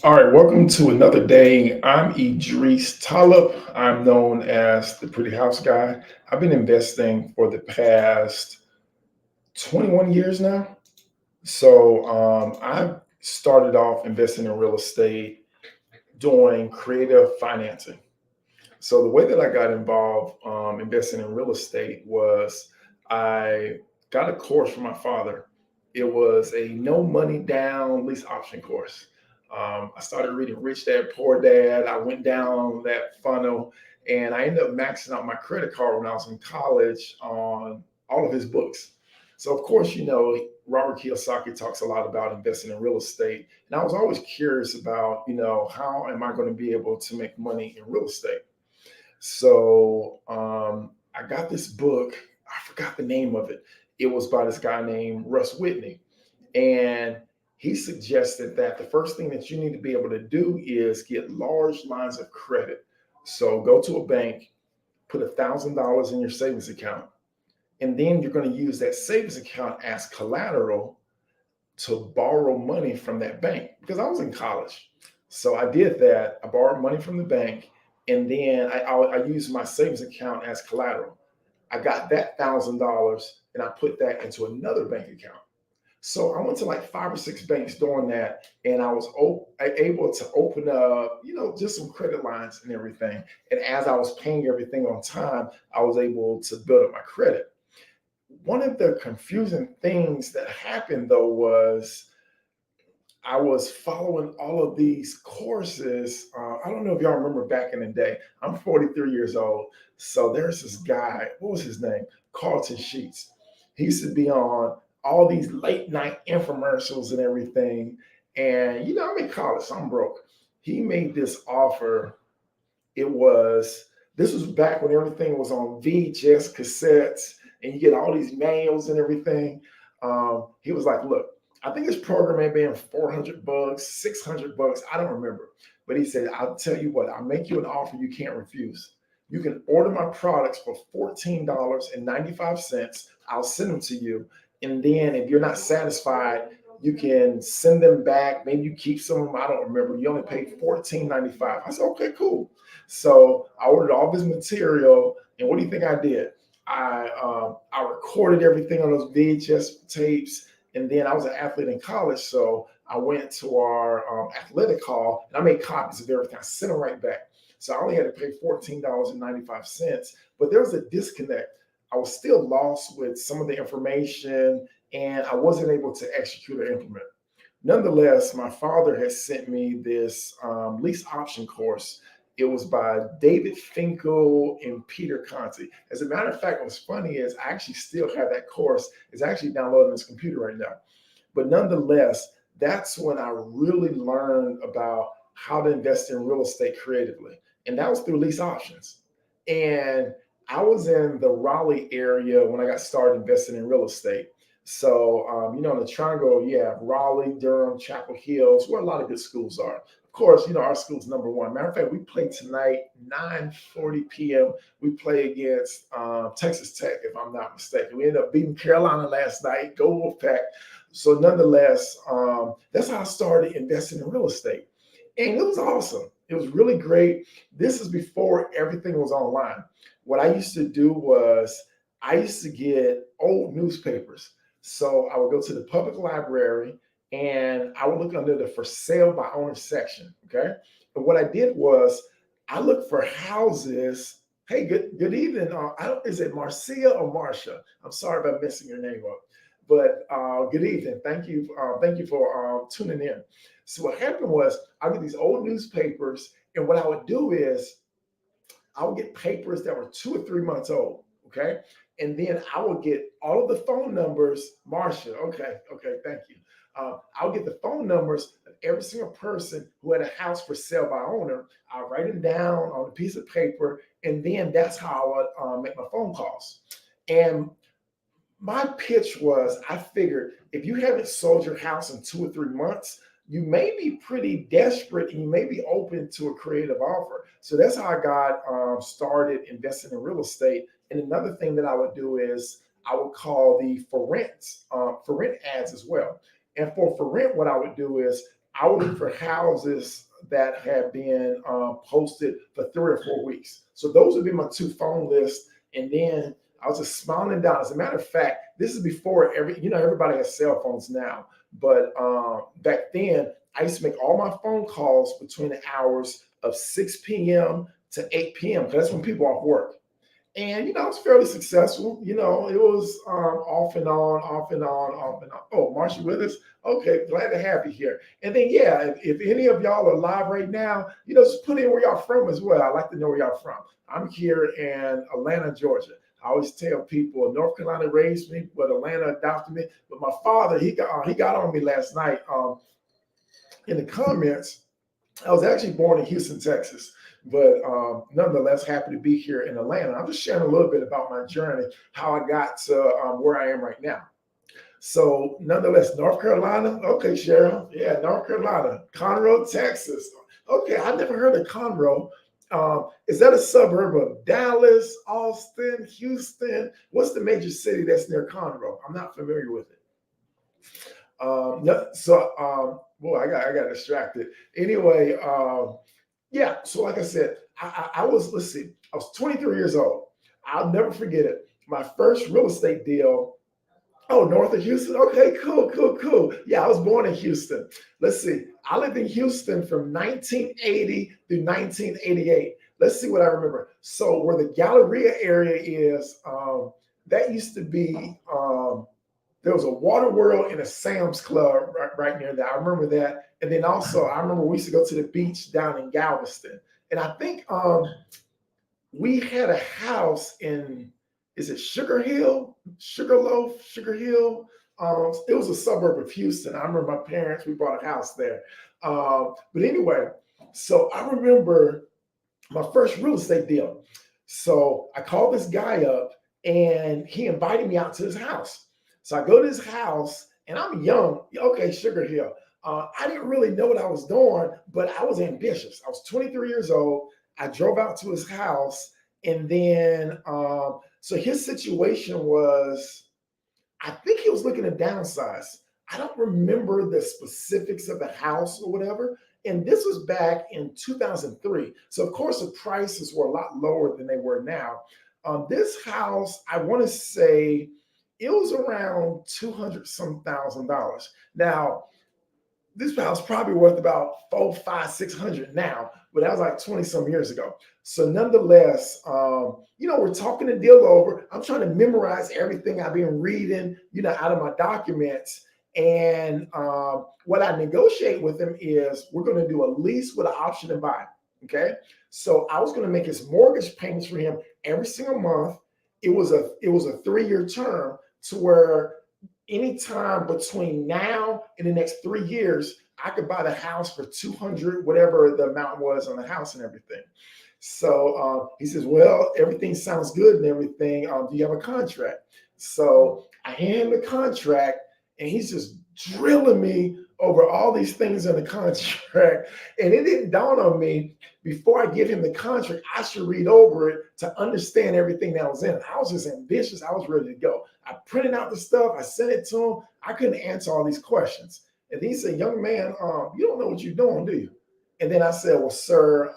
All right, welcome to another day. I'm Idris Talib. I'm known as the Pretty House Guy. I've been investing for the past 21 years now. I started off investing in real estate doing creative financing. So the way that I got involved investing in real estate was I got a course from my father. It was a no money down lease option course. I started reading Rich Dad Poor Dad. I went down that funnel and I ended up maxing out my credit card when I was in college on all of his books. So of course, Robert Kiyosaki talks a lot about investing in real estate. And I was always curious about, how am I going to be able to make money in real estate? I got this book. I forgot the name of it. It was by this guy named Russ Whitney. And he suggested that the first thing that you need to be able to do is get large lines of credit. So go to a bank, put $1,000 in your savings account, and then you're going to use that savings account as collateral to borrow money from that bank because I was in college. So I did that. I borrowed money from the bank, and then I used my savings account as collateral. I got that $1,000 and I put that into another bank account. So I went to like five or six banks doing that, and I was able to open up, just some credit lines and everything. And as I was paying everything on time, I was able to build up my credit. One of the confusing things that happened though was I was following all of these courses. I don't know if y'all remember back in the day. I'm 43 years old. So there's this guy, what was his name? Carlton Sheets. He used to be on all these late night infomercials and everything. And, I'm in college, so I'm broke. He made this offer. It was, this was back when everything was on VHS cassettes and you get all these mails and everything. He was like, look, I think his program may have been $400, $600. I don't remember. But he said, I'll tell you what, I'll make you an offer you can't refuse. You can order my products for $14.95. I'll send them to you. And then if you're not satisfied, you can send them back. Maybe you keep some of them. I don't remember. You only paid $14.95. I said, okay, cool. So I ordered all this material. And what do you think I did? I recorded everything on those VHS tapes, and then I was an athlete in college, so I went to our athletic hall and I made copies of everything. I sent them right back. So I only had to pay $14.95, but there was a disconnect. I was still lost with some of the information, and I wasn't able to execute or implement. Nonetheless, my father has sent me this lease option course. It was by David Finkel and Peter Conti. As a matter of fact, what's funny is I actually still have that course. It's actually downloaded on this computer right now. But nonetheless, that's when I really learned about how to invest in real estate creatively. And that was through lease options. And I was in the Raleigh area when I got started investing in real estate. In the Triangle, you have Raleigh, Durham, Chapel Hills, where a lot of good schools are. Of course, our school's number one. Matter of fact, we play tonight, 9:40 p.m. We play against Texas Tech, if I'm not mistaken. We ended up beating Carolina last night. Go Wolfpack. So nonetheless, that's how I started investing in real estate. And it was awesome. It was really great. This is before everything was online. What I used to do was I used to get old newspapers. So I would go to the public library and I would look under the for sale by owner section. Okay. And what I did was I looked for houses. Hey, good evening. I don't, is it Marcia or Marcia? I'm sorry if I'm messing your name up. But good evening. Thank you for tuning in. So what happened was I get these old newspapers, and what I would do is I would get papers that were 2 or 3 months old. Okay. And then I would get all of the phone numbers, Marcia. Okay, thank you. I'll get the phone numbers of every single person who had a house for sale by owner. I'll write them down on a piece of paper, and then that's how I would make my phone calls. And my pitch was I figured if you haven't sold your house in 2 or 3 months, you may be pretty desperate and you may be open to a creative offer. So that's how I got started investing in real estate. And another thing that I would do is I would call the for rent ads as well. And for rent, what I would do is I would look for houses that have been posted for 3 or 4 weeks. So those would be my two phone lists. And then I was just smiling down. As a matter of fact, this is before everybody has cell phones now. But back then, I used to make all my phone calls between the hours of 6 p.m. to 8 p.m. because that's when people are off work. And I was fairly successful. It was off and on, off and on, off and on. Oh, Marsha with us? Okay, glad to have you here. And then, yeah, if any of y'all are live right now, just put in where y'all from as well. I'd like to know where y'all from. I'm here in Atlanta, Georgia. I always tell people North Carolina raised me, but Atlanta adopted me. But my father, he got on me last night in the comments. I was actually born in Houston, Texas, but nonetheless, happy to be here in Atlanta. I'm just sharing a little bit about my journey, how I got to where I am right now. So, nonetheless, North Carolina. Okay, Cheryl. Yeah, North Carolina. Conroe, Texas. Okay, I never heard of Conroe. Is that a suburb of Dallas, Austin, Houston? What's the major city that's near Conroe? I'm not familiar with it. Boy, I got distracted. Anyway, yeah. So like I said, I was, let's see, I was 23 years old. I'll never forget it. My first real estate deal. Oh, north of Houston. Okay, cool, cool, cool. Yeah, I was born in Houston. Let's see. I lived in Houston from 1980 through 1988. Let's see what I remember. So where the Galleria area is, that used to be there was a Water World and a Sam's Club right near there. I remember that. And then also, I remember we used to go to the beach down in Galveston. And I think we had a house in, is it Sugar Hill? Sugarloaf? Sugar Hill? It was a suburb of Houston. I remember my parents, we bought a house there. But anyway, so I remember my first real estate deal. So I called this guy up and he invited me out to his house. So I go to his house and I'm young. Okay, Sugar Hill. I didn't really know what I was doing, but I was ambitious. I was 23 years old. I drove out to his house. And then, so his situation was, I think he was looking to downsize. I don't remember the specifics of the house or whatever. And this was back in 2003. So, of course, the prices were a lot lower than they were now. This house, I want to say, it was around 200 some $1,000. Now, this house probably worth about 4, 5, 600 now, but that was like 20 some years ago. So nonetheless, we're talking the deal over. I'm trying to memorize everything I've been reading, out of my documents. And what I negotiate with him is we're going to do a lease with an option to buy. Okay. So I was going to make his mortgage payments for him every single month. It was a 3-year term to where anytime between now and the next 3 years, I could buy the house for 200, whatever the amount was on the house and everything. So he says, well, everything sounds good and everything. Do you have a contract? So I hand him the contract and he's just drilling me over all these things in the contract. And it didn't dawn on me before I give him the contract, I should read over it to understand everything that was in it. I was just ambitious. I was ready to go. I printed out the stuff. I sent it to him. I couldn't answer all these questions. And he said, young man, you don't know what you're doing, do you? And then I said, well, sir,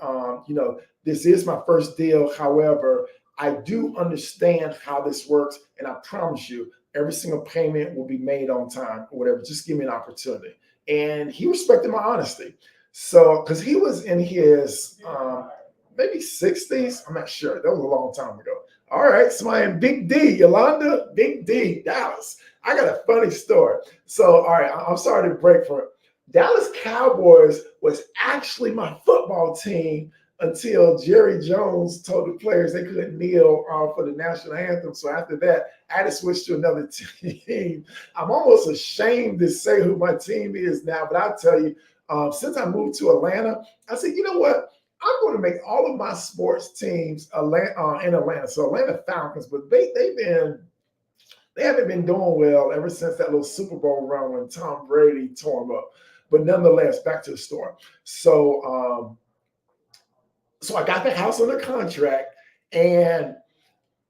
this is my first deal. However, I do understand how this works. And I promise you, every single payment will be made on time or whatever. Just give me an opportunity. And he respected my honesty. So, because he was in his maybe 60s, I'm not sure. That was a long time ago. All right, somebody in Big D, Yolanda, Big D, Dallas. I got a funny story. So, all right, I'm sorry to break for it. Dallas Cowboys was actually my football team until Jerry Jones told the players they couldn't kneel for the national anthem. So after that, I had to switch to another team. I'm almost ashamed to say who my team is now, but I'll tell you, since I moved to Atlanta, I said, you know what? I'm going to make all of my sports teams in Atlanta. So Atlanta Falcons, but they haven't been doing well ever since that little Super Bowl run when Tom Brady tore them up. But nonetheless, back to the story. So I got the house under contract, and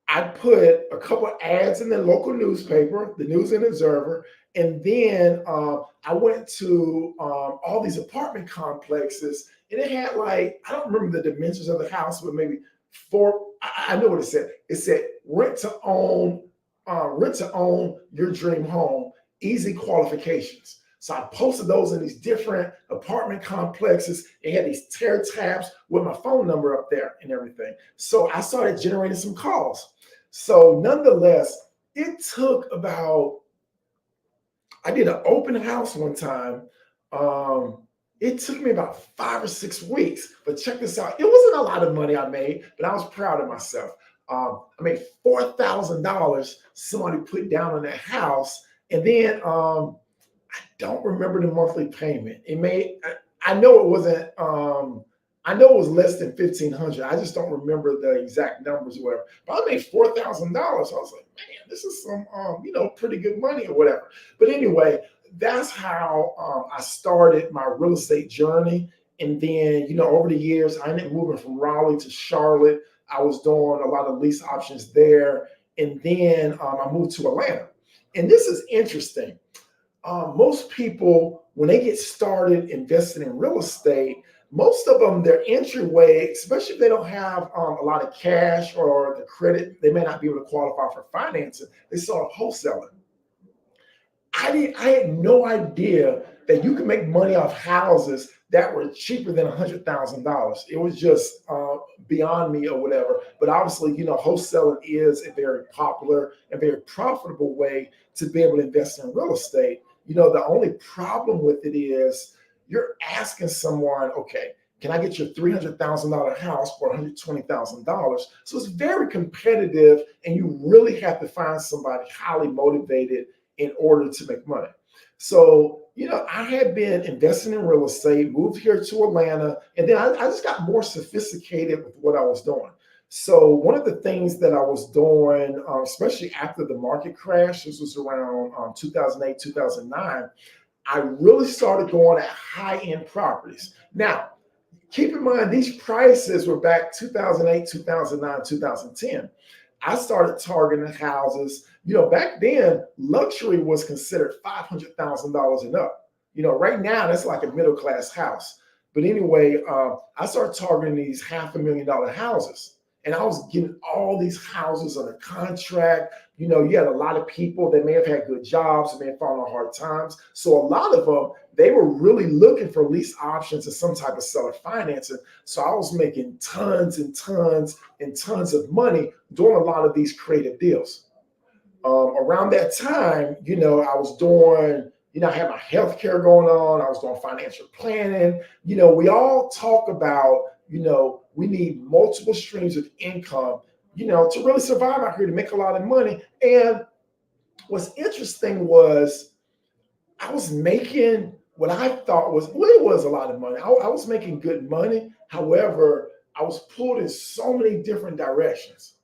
I put a couple of ads in the local newspaper, the News and Observer, And then I went to all these apartment complexes, and it had like, I don't remember the dimensions of the house, but maybe four. I know what it said. It said rent to own your dream home, easy qualifications. So I posted those in these different apartment complexes. It had these tear tabs with my phone number up there and everything. So I started generating some calls. So nonetheless, it took about, I did an open house one time. Um, it took me about 5 or 6 weeks, but check this out. It wasn't a lot of money I made, but I was proud of myself. I made $4,000 somebody put down on that house. And then I don't remember the monthly payment. I know it wasn't, I know it was less than 1,500. I just don't remember the exact numbers or whatever. But I made $4,000. I was like, man, this is some, pretty good money or whatever. But anyway, that's how I started my real estate journey. And then, over the years, I ended up moving from Raleigh to Charlotte. I was doing a lot of lease options there. And then I moved to Atlanta. And this is interesting. Most people, when they get started investing in real estate, most of them, their entryway, especially if they don't have a lot of cash or the credit, they may not be able to qualify for financing. They start wholesaling. I had no idea that you could make money off houses that were cheaper than $100,000. It was just beyond me or whatever. But obviously, wholesaling is a very popular and very profitable way to be able to invest in real estate. The only problem with it is you're asking someone, okay, can I get your $300,000 house for $120,000? So it's very competitive, and you really have to find somebody highly motivated in order to make money. So, I had been investing in real estate, moved here to Atlanta, and then I just got more sophisticated with what I was doing. So one of the things that I was doing, especially after the market crash, this was around 2008, 2009, I really started going at high-end properties. Now, keep in mind, these prices were back 2008, 2009, 2010. I started targeting houses. Back then, luxury was considered $500,000 and up. Right now, that's like a middle-class house. But anyway, I started targeting these $500,000 houses. And I was getting all these houses under contract. You had a lot of people that may have had good jobs and may have fallen on hard times. So a lot of them, they were really looking for lease options and some type of seller financing. So I was making tons and tons and tons of money doing a lot of these creative deals. Around that time, I was doing, I had my healthcare going on. I was doing financial planning. We all talk about, we need multiple streams of income, to really survive out here, to make a lot of money. And what's interesting was I was making what I thought was, well, it was a lot of money. I was making good money. However, I was pulled in so many different directions.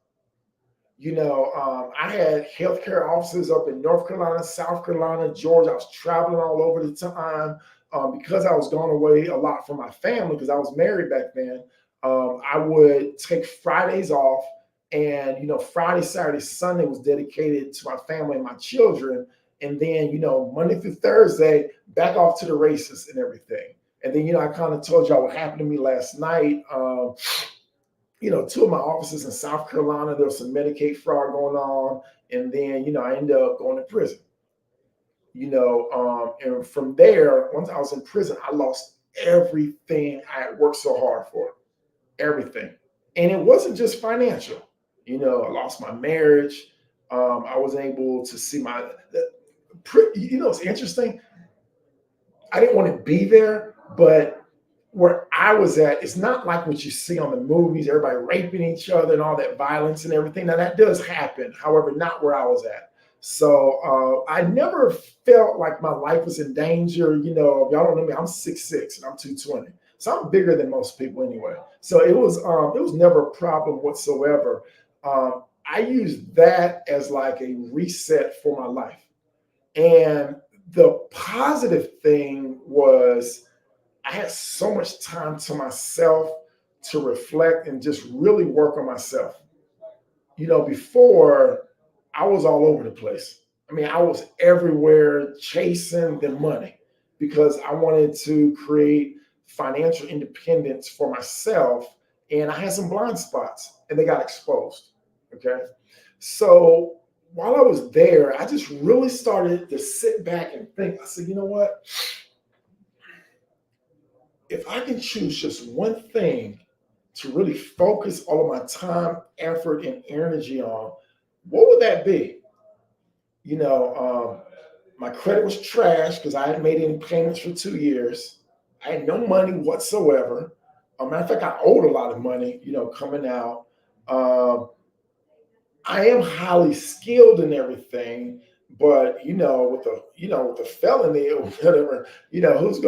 I had healthcare offices up in North Carolina, South Carolina, Georgia. I was traveling all over the time because I was gone away a lot from my family because I was married back then. I would take Fridays off, and Friday, Saturday, Sunday was dedicated to my family and my children. And then, Monday through Thursday, back off to the races and everything. And then, I kind of told y'all what happened to me last night. Two of my offices in South Carolina, there was some Medicaid fraud going on. And then, I ended up going to prison. And from there, once I was in prison, I lost everything I had worked so hard for, everything. And it wasn't just financial. I lost my marriage. I wasn't able to see it's interesting. I didn't want to be there, but where I was at, it's not like what you see on the movies, everybody raping each other and all that violence and everything. Now that does happen, however, not where I was at. So I never felt like my life was in danger. If y'all don't know me, I'm 6'6" and I'm 220. So I'm bigger than most people anyway. So it was never a problem whatsoever. I used that as like a reset for my life. And the positive thing was I had so much time to myself to reflect and just really work on myself. Before I was all over the place. I mean, I was everywhere chasing the money because I wanted to create financial independence for myself. And I had some blind spots and they got exposed. Okay. So while I was there, I just really started to sit back and think. I said, you know what? If I can choose just one thing to really focus all of my time, effort, and energy on, what would that be? You know, my credit was trash because I hadn't made any payments for 2 years. I had no money whatsoever. Matter of fact, I owed a lot of money, coming out. Um, I am highly skilled in everything, but with a felony or whatever, who's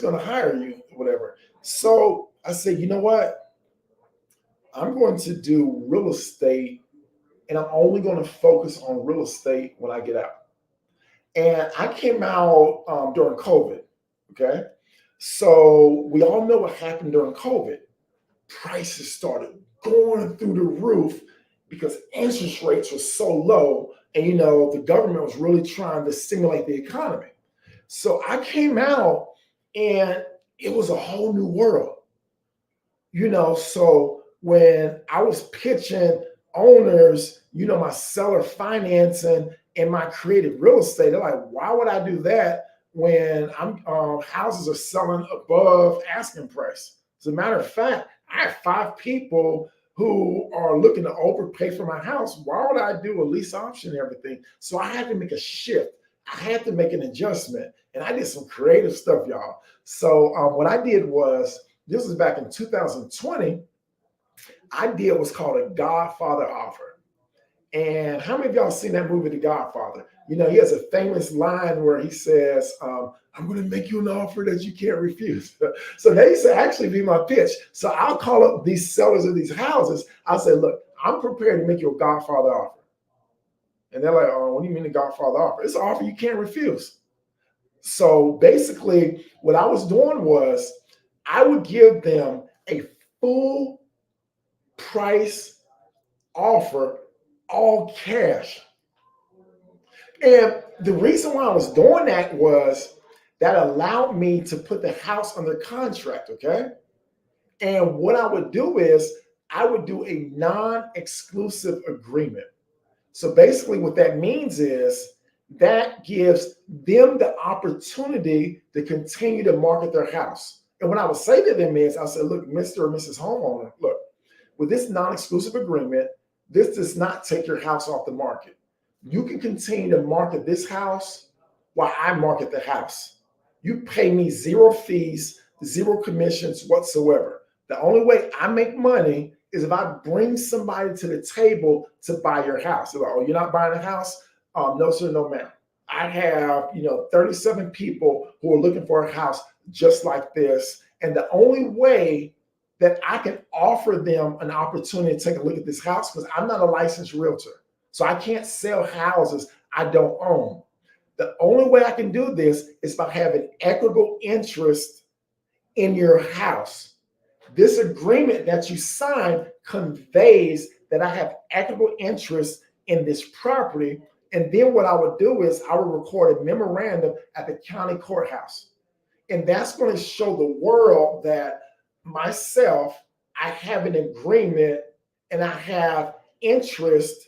gonna hire you, or whatever. So I said, you know what? I'm going to do real estate, and I'm only going to focus on real estate when I get out. And I came out during COVID. Okay. So we all know what happened during COVID. Prices started going through the roof because interest rates were so low. And, the government was really trying to stimulate the economy. So I came out and it was a whole new world. So when I was pitching owners, my seller financing and my creative real estate, they're like, why would I do that when I'm houses are selling above asking price? As a matter of fact, I have 5 people who are looking to overpay for my house. Why would I do a lease option and everything? So I had to make a shift. I had to make an adjustment. And I did some creative stuff, y'all. So what I did was, this was back in 2020. I did what's called a Godfather offer. And how many of y'all seen that movie, The Godfather? He has a famous line where he says, I'm going to make you an offer that you can't refuse. So that used to actually be my pitch. So I'll call up these sellers of these houses. I'll say, look, I'm prepared to make you a Godfather offer. And they're like, oh, what do you mean a Godfather offer? It's an offer you can't refuse. So basically, what I was doing was I would give them a full price offer, all cash. And the reason why I was doing that was that allowed me to put the house under contract, okay? And what I would do is I would do a non-exclusive agreement. So basically what that means is that gives them the opportunity to continue to market their house. And what I would say to them is, I said, look, Mr. or Mrs. Homeowner, look, with this non-exclusive agreement, this does not take your house off the market. You can continue to market this house while I market the house. You pay me zero fees, zero commissions whatsoever. The only way I make money is if I bring somebody to the table to buy your house. They're like, oh, you're not buying a house? No, sir, no, ma'am. I have, 37 people who are looking for a house just like this. And the only way that I can offer them an opportunity to take a look at this house, because I'm not a licensed realtor. So I can't sell houses I don't own. The only way I can do this is by having equitable interest in your house. This agreement that you sign conveys that I have equitable interest in this property. And then what I would do is I would record a memorandum at the county courthouse. And that's going to show the world that myself, I have an agreement and I have interest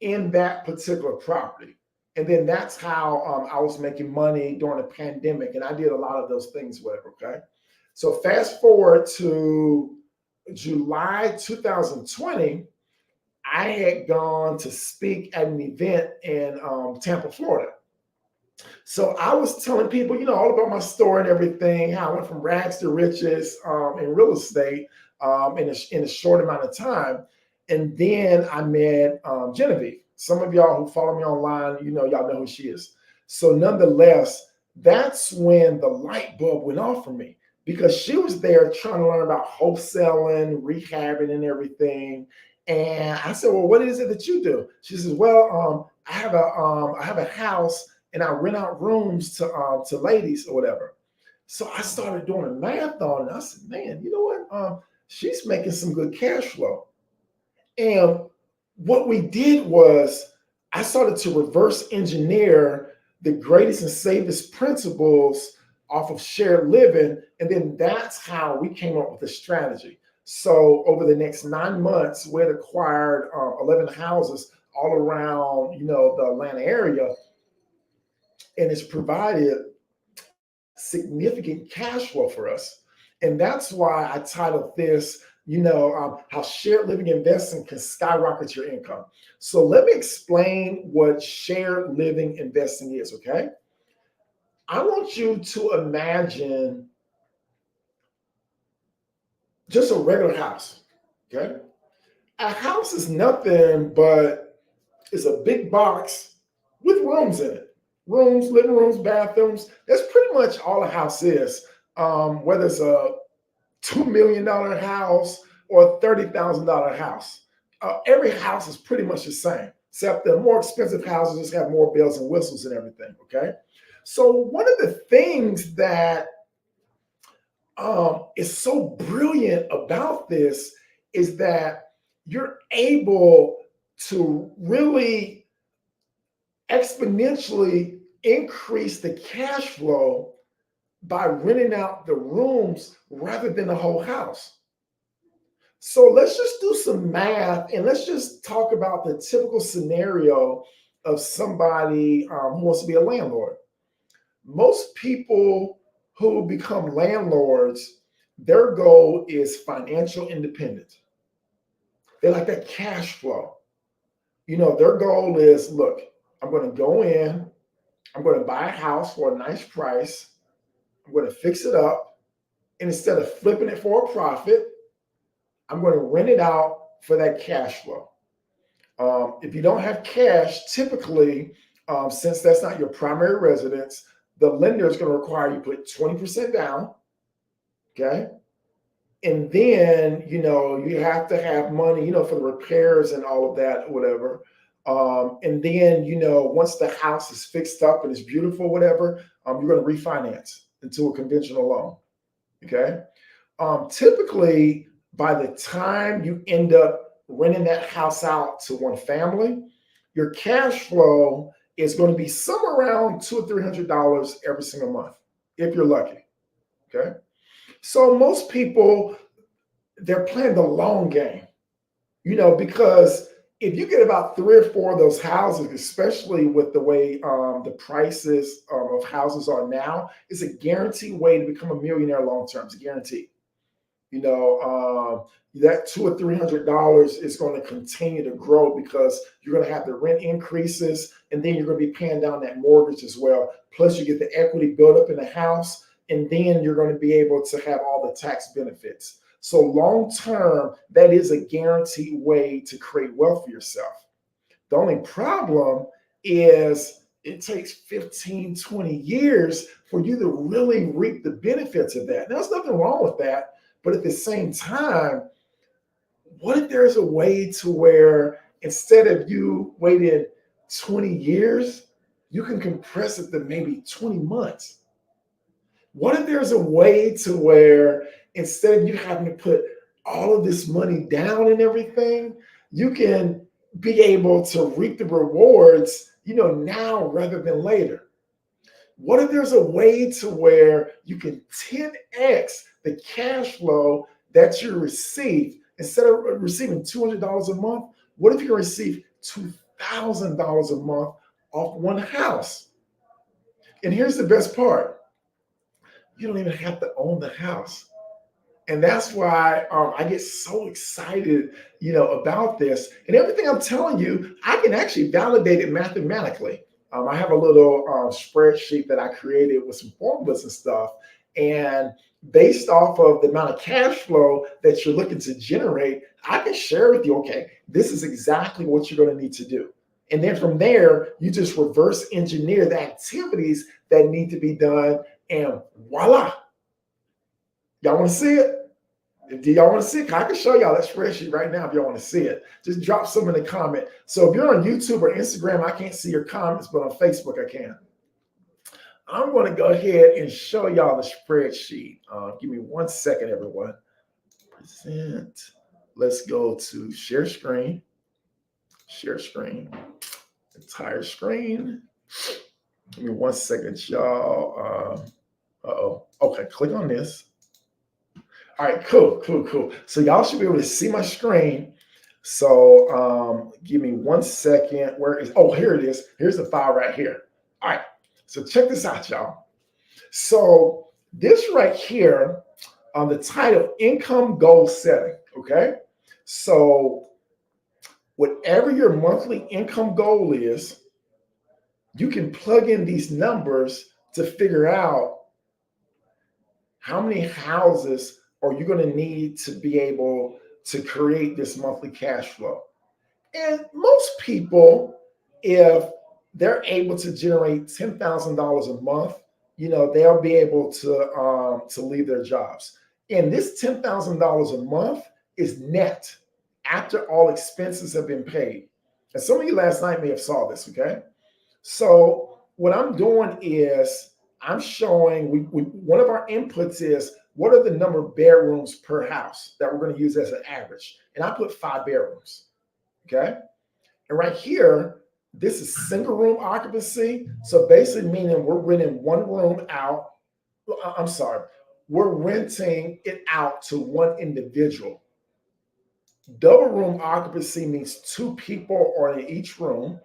in that particular property. And then that's how I was making money during the pandemic. And I did a lot of those things with it, okay? So fast forward to July 2020, I had gone to speak at an event in Tampa, Florida. So I was telling people, all about my story and everything, how I went from rags to riches in real estate in a short amount of time. And then I met Genevieve. Some of y'all who follow me online, y'all know who she is. So nonetheless, that's when the light bulb went off for me, because she was there trying to learn about wholesaling, rehabbing, and everything. And I said, well, what is it that you do? She says, well, I have a house and I rent out rooms to ladies or whatever. So I started doing the math on it. I said, man, you know what? She's making some good cash flow. And what we did was I started to reverse engineer the greatest and safest principles off of shared living. And then that's how we came up with the strategy. So over the next 9 months, we had acquired 11 houses all around, the Atlanta area, and it's provided significant cash flow for us. And that's why I titled this, how shared living investing can skyrocket your income. So let me explain what shared living investing is, okay? I want you to imagine just a regular house, okay? A house is nothing but it's a big box with rooms in it. Rooms, living rooms, bathrooms. That's pretty much all a house is. Whether it's a $2 million house or a $30,000 house. Every house is pretty much the same, except the more expensive houses just have more bells and whistles and everything, okay? So one of the things that is so brilliant about this is that you're able to really exponentially increase the cash flow by renting out the rooms rather than the whole house. So let's just do some math and let's just talk about the typical scenario of somebody who wants to be a landlord. Most people who become landlords, their goal is financial independence. They like that cash flow. Their goal is, look, I'm going to go in, I'm going to buy a house for a nice price, I'm going to fix it up, and instead of flipping it for a profit, I'm going to rent it out for that cash flow. If you don't have cash, typically, since that's not your primary residence, the lender is going to require you put 20% down, okay? And then, you have to have money, for the repairs and all of that, whatever. And then, once the house is fixed up and it's beautiful, whatever, you're going to refinance into a conventional loan, okay? Typically, by the time you end up renting that house out to one family, your cash flow is going to be somewhere around $200 or $300 every single month, if you're lucky. Okay. So most people, they're playing the long game, because if you get about 3 or 4 of those houses, especially with the way the prices of houses are now, it's a guaranteed way to become a millionaire long term. It's a guarantee. That $200 or $300 is going to continue to grow because you're going to have the rent increases, and then you're going to be paying down that mortgage as well. Plus, you get the equity built up in the house, and then you're going to be able to have all the tax benefits. So long term, that is a guaranteed way to create wealth for yourself. The only problem is it takes 15, 20 years for you to really reap the benefits of that. Now, there's nothing wrong with that. But at the same time, what if there's a way to where instead of you waiting 20 years, you can compress it to maybe 20 months? What if there's a way to where instead of you having to put all of this money down and everything, you can be able to reap the rewards, now rather than later? What if there's a way to where you can 10x the cash flow that you receive? Instead of receiving $200 a month, what if you receive $2,000 a month off one house? And here's the best part. You don't even have to own the house. And that's why I get so excited, about this. And everything I'm telling you, I can actually validate it mathematically. I have a little spreadsheet that I created with some formulas and stuff. And based off of the amount of cash flow that you're looking to generate, I can share with you, okay, this is exactly what you're going to need to do. And then from there, you just reverse engineer the activities that need to be done. And voila. Y'all want to see it? Do y'all want to see it? I can show y'all that spreadsheet right now if y'all want to see it. Just drop some in the comment. So if you're on YouTube or Instagram, I can't see your comments, but on Facebook, I can. I'm going to go ahead and show y'all the spreadsheet. Give me 1 second, everyone. Present. Let's go to share screen. Share screen. Entire screen. Give me 1 second, y'all. Okay, click on this. All right, cool. So y'all should be able to see my screen. So give me 1 second. Where is, oh, here it is. Here's the file right here. All right, so check this out, y'all. So this right here on the title, income goal setting, okay? So whatever your monthly income goal is, you can plug in these numbers to figure out how many houses are you going to need to be able to create this monthly cash flow. And most people, if they're able to generate $10,000 a month, they'll be able to leave their jobs. And this $10,000 a month is net after all expenses have been paid. And some of you last night may have saw this, okay? So what I'm doing is I'm showing, one of our inputs is what are the number of bedrooms per house that we're going to use as an average. And I put 5 bedrooms, okay? And right here, this is single room occupancy. So basically meaning we're renting one room out. I'm sorry, we're renting it out to one individual. Double room occupancy means 2 people are in each room.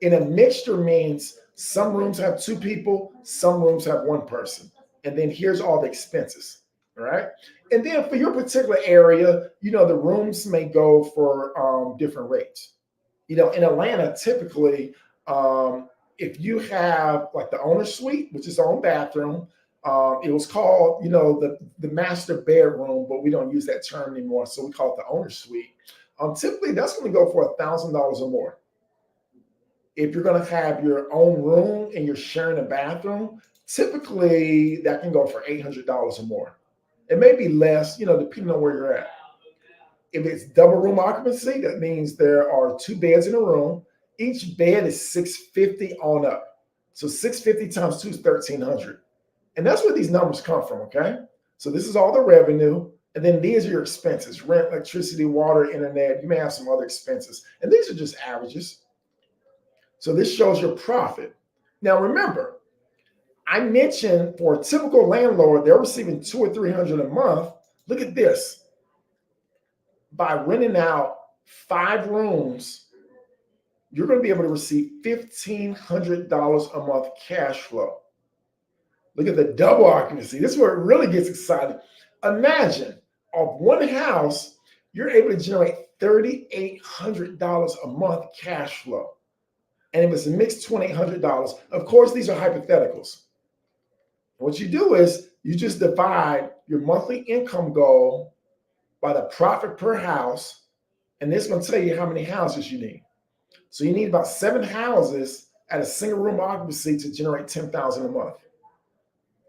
And a mixture means some rooms have 2 people, some rooms have 1 person. And then here's all the expenses, all right? And then for your particular area, the rooms may go for different rates. In Atlanta, typically, if you have like the owner suite, which is the own bathroom, it was called, the master bedroom, but we don't use that term anymore. So we call it the owner suite. Typically, that's going to go for $1,000 or more. If you're going to have your own room and you're sharing a bathroom, typically that can go for $800 or more. It may be less, depending on where you're at. If it's double room occupancy, that means there are 2 beds in a room. Each bed is $650 on up. So $650 times 2 is $1,300. And that's where these numbers come from, okay? So this is all the revenue. And then these are your expenses, rent, electricity, water, internet. You may have some other expenses. And these are just averages. So this shows your profit. Now remember, I mentioned for a typical landlord, they're receiving $200 or $300 a month. Look at this. By renting out 5 rooms, you're going to be able to receive $1,500 a month cash flow. Look at the double occupancy. This is where it really gets exciting. Imagine of one house, you're able to generate $3,800 a month cash flow. And if it's a mixed $2,800, of course, these are hypotheticals. What you do is you just divide your monthly income goal by the profit per house, and this is going to tell you how many houses you need. So you need about 7 houses at a single room occupancy to generate $10,000 a month.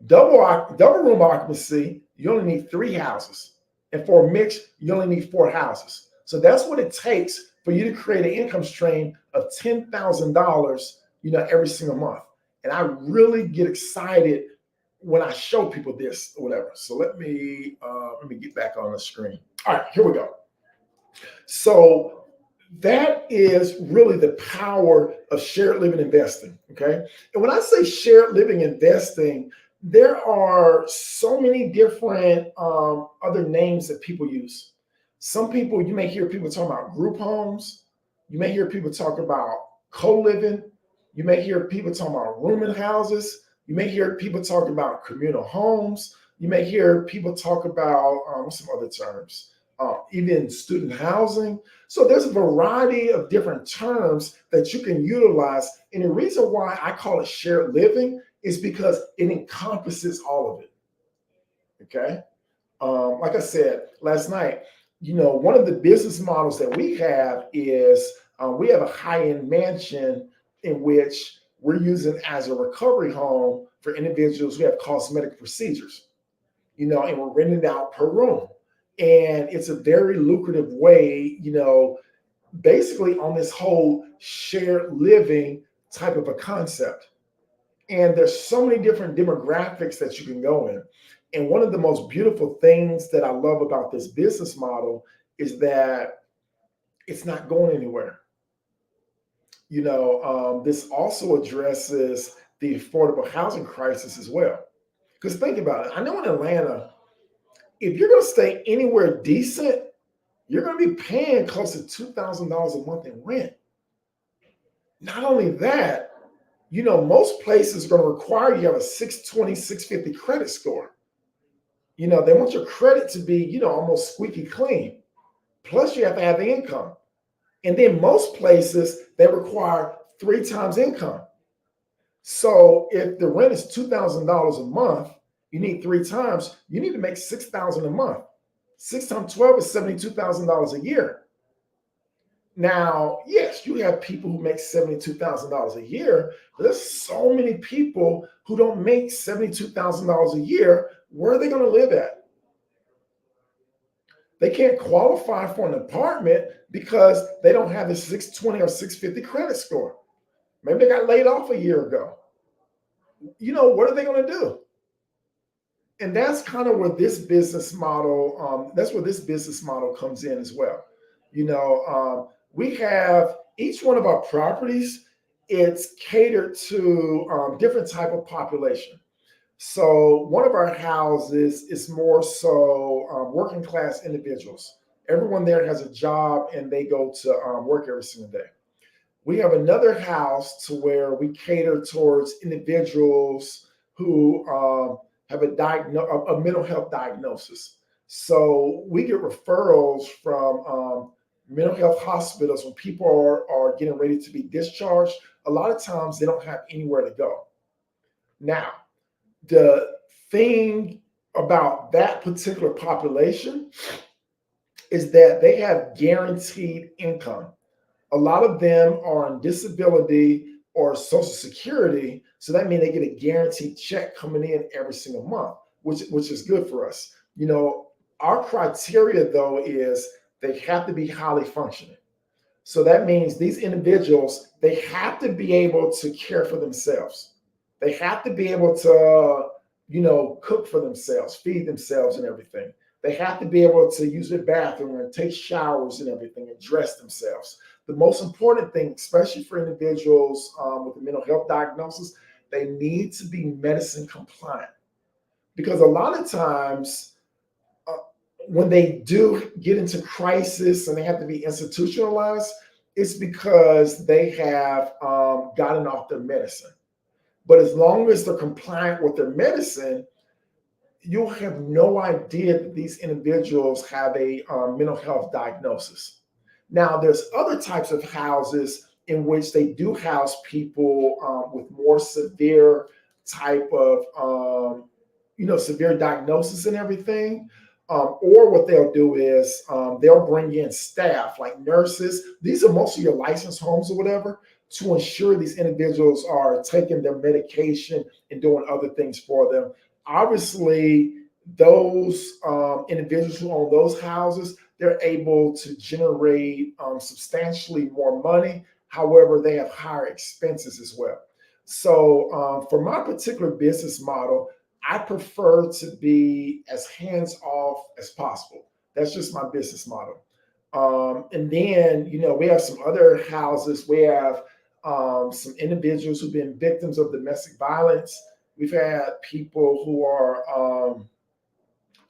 Double room occupancy, you only need 3 houses. And for a mix, you only need 4 houses. So that's what it takes for you to create an income stream of $10,000, every single month. And I really get excited when I show people this or whatever. So let me get back on the screen. All right, here we go. So that is really the power of shared living investing, okay? And when I say shared living investing, there are so many different other names that people use. Some people, you may hear people talking about group homes. You may hear people talk about co-living. You may hear people talking about rooming houses. You may hear people talk about communal homes. You may hear people talk about some other terms, even student housing. So there's a variety of different terms that you can utilize. And the reason why I call it shared living is because it encompasses all of it, okay? Like I said last night, one of the business models that we have is we have a high-end mansion in which we're using as a recovery home for individuals who have cosmetic procedures, and we're renting it out per room. And it's a very lucrative way, basically on this whole shared living type of a concept. And there's so many different demographics that you can go in. And one of the most beautiful things that I love about this business model is that it's not going anywhere. This also addresses the affordable housing crisis as well. Because think about it. I know in Atlanta, if you're going to stay anywhere decent, you're going to be paying close to $2,000 a month in rent. Not only that, most places are going to require you have a 620, 650 credit score. They want your credit to be, almost squeaky clean. Plus, you have to have the income. And then most places, they require 3 times income. So if the rent is $2,000 a month, you need 3 times, you need to make $6,000 a month. 6 times 12 is $72,000 a year. Now, yes, you have people who make $72,000 a year, but there's so many people who don't make $72,000 a year. Where are they going to live at? They can't qualify for an apartment because they don't have a 620 or 650 credit score. Maybe they got laid off a year ago. What are they going to do? And that's kind of where this business model, comes in as well. We have each one of our properties, it's catered to different type of population. So one of our houses is more so working class individuals. Everyone there has a job and they go to work every single day. We have another house to where we cater towards individuals who have a mental health diagnosis. So we get referrals from mental health hospitals when people are getting ready to be discharged. A lot of times they don't have anywhere to go. Now, the thing about that particular population is that they have guaranteed income. A lot of them are on disability or Social Security, so that means they get a guaranteed check coming in every single month, which is good for us. Our criteria though is they have to be highly functioning. So that means these individuals, they have to be able to care for themselves. They have to be able to, cook for themselves, feed themselves and everything. They have to be able to use their bathroom and take showers and everything and dress themselves. The most important thing, especially for individuals with a mental health diagnosis, they need to be medicine compliant. Because a lot of times when they do get into crisis and they have to be institutionalized, it's because they have gotten off their medicine. But as long as they're compliant with their medicine, you'll have no idea that these individuals have a mental health diagnosis. Now, there's other types of houses in which they do house people with more severe type of, severe diagnosis and everything. Or what they'll do is they'll bring in staff like nurses. These are most of your licensed homes or whatever to ensure these individuals are taking their medication and doing other things for them. Obviously, those individuals who own those houses, they're able to generate substantially more money. However, they have higher expenses as well. So for my particular business model, I prefer to be as hands off as possible. That's just my business model. And then, we have some other houses. We have some individuals who've been victims of domestic violence. We've had people who are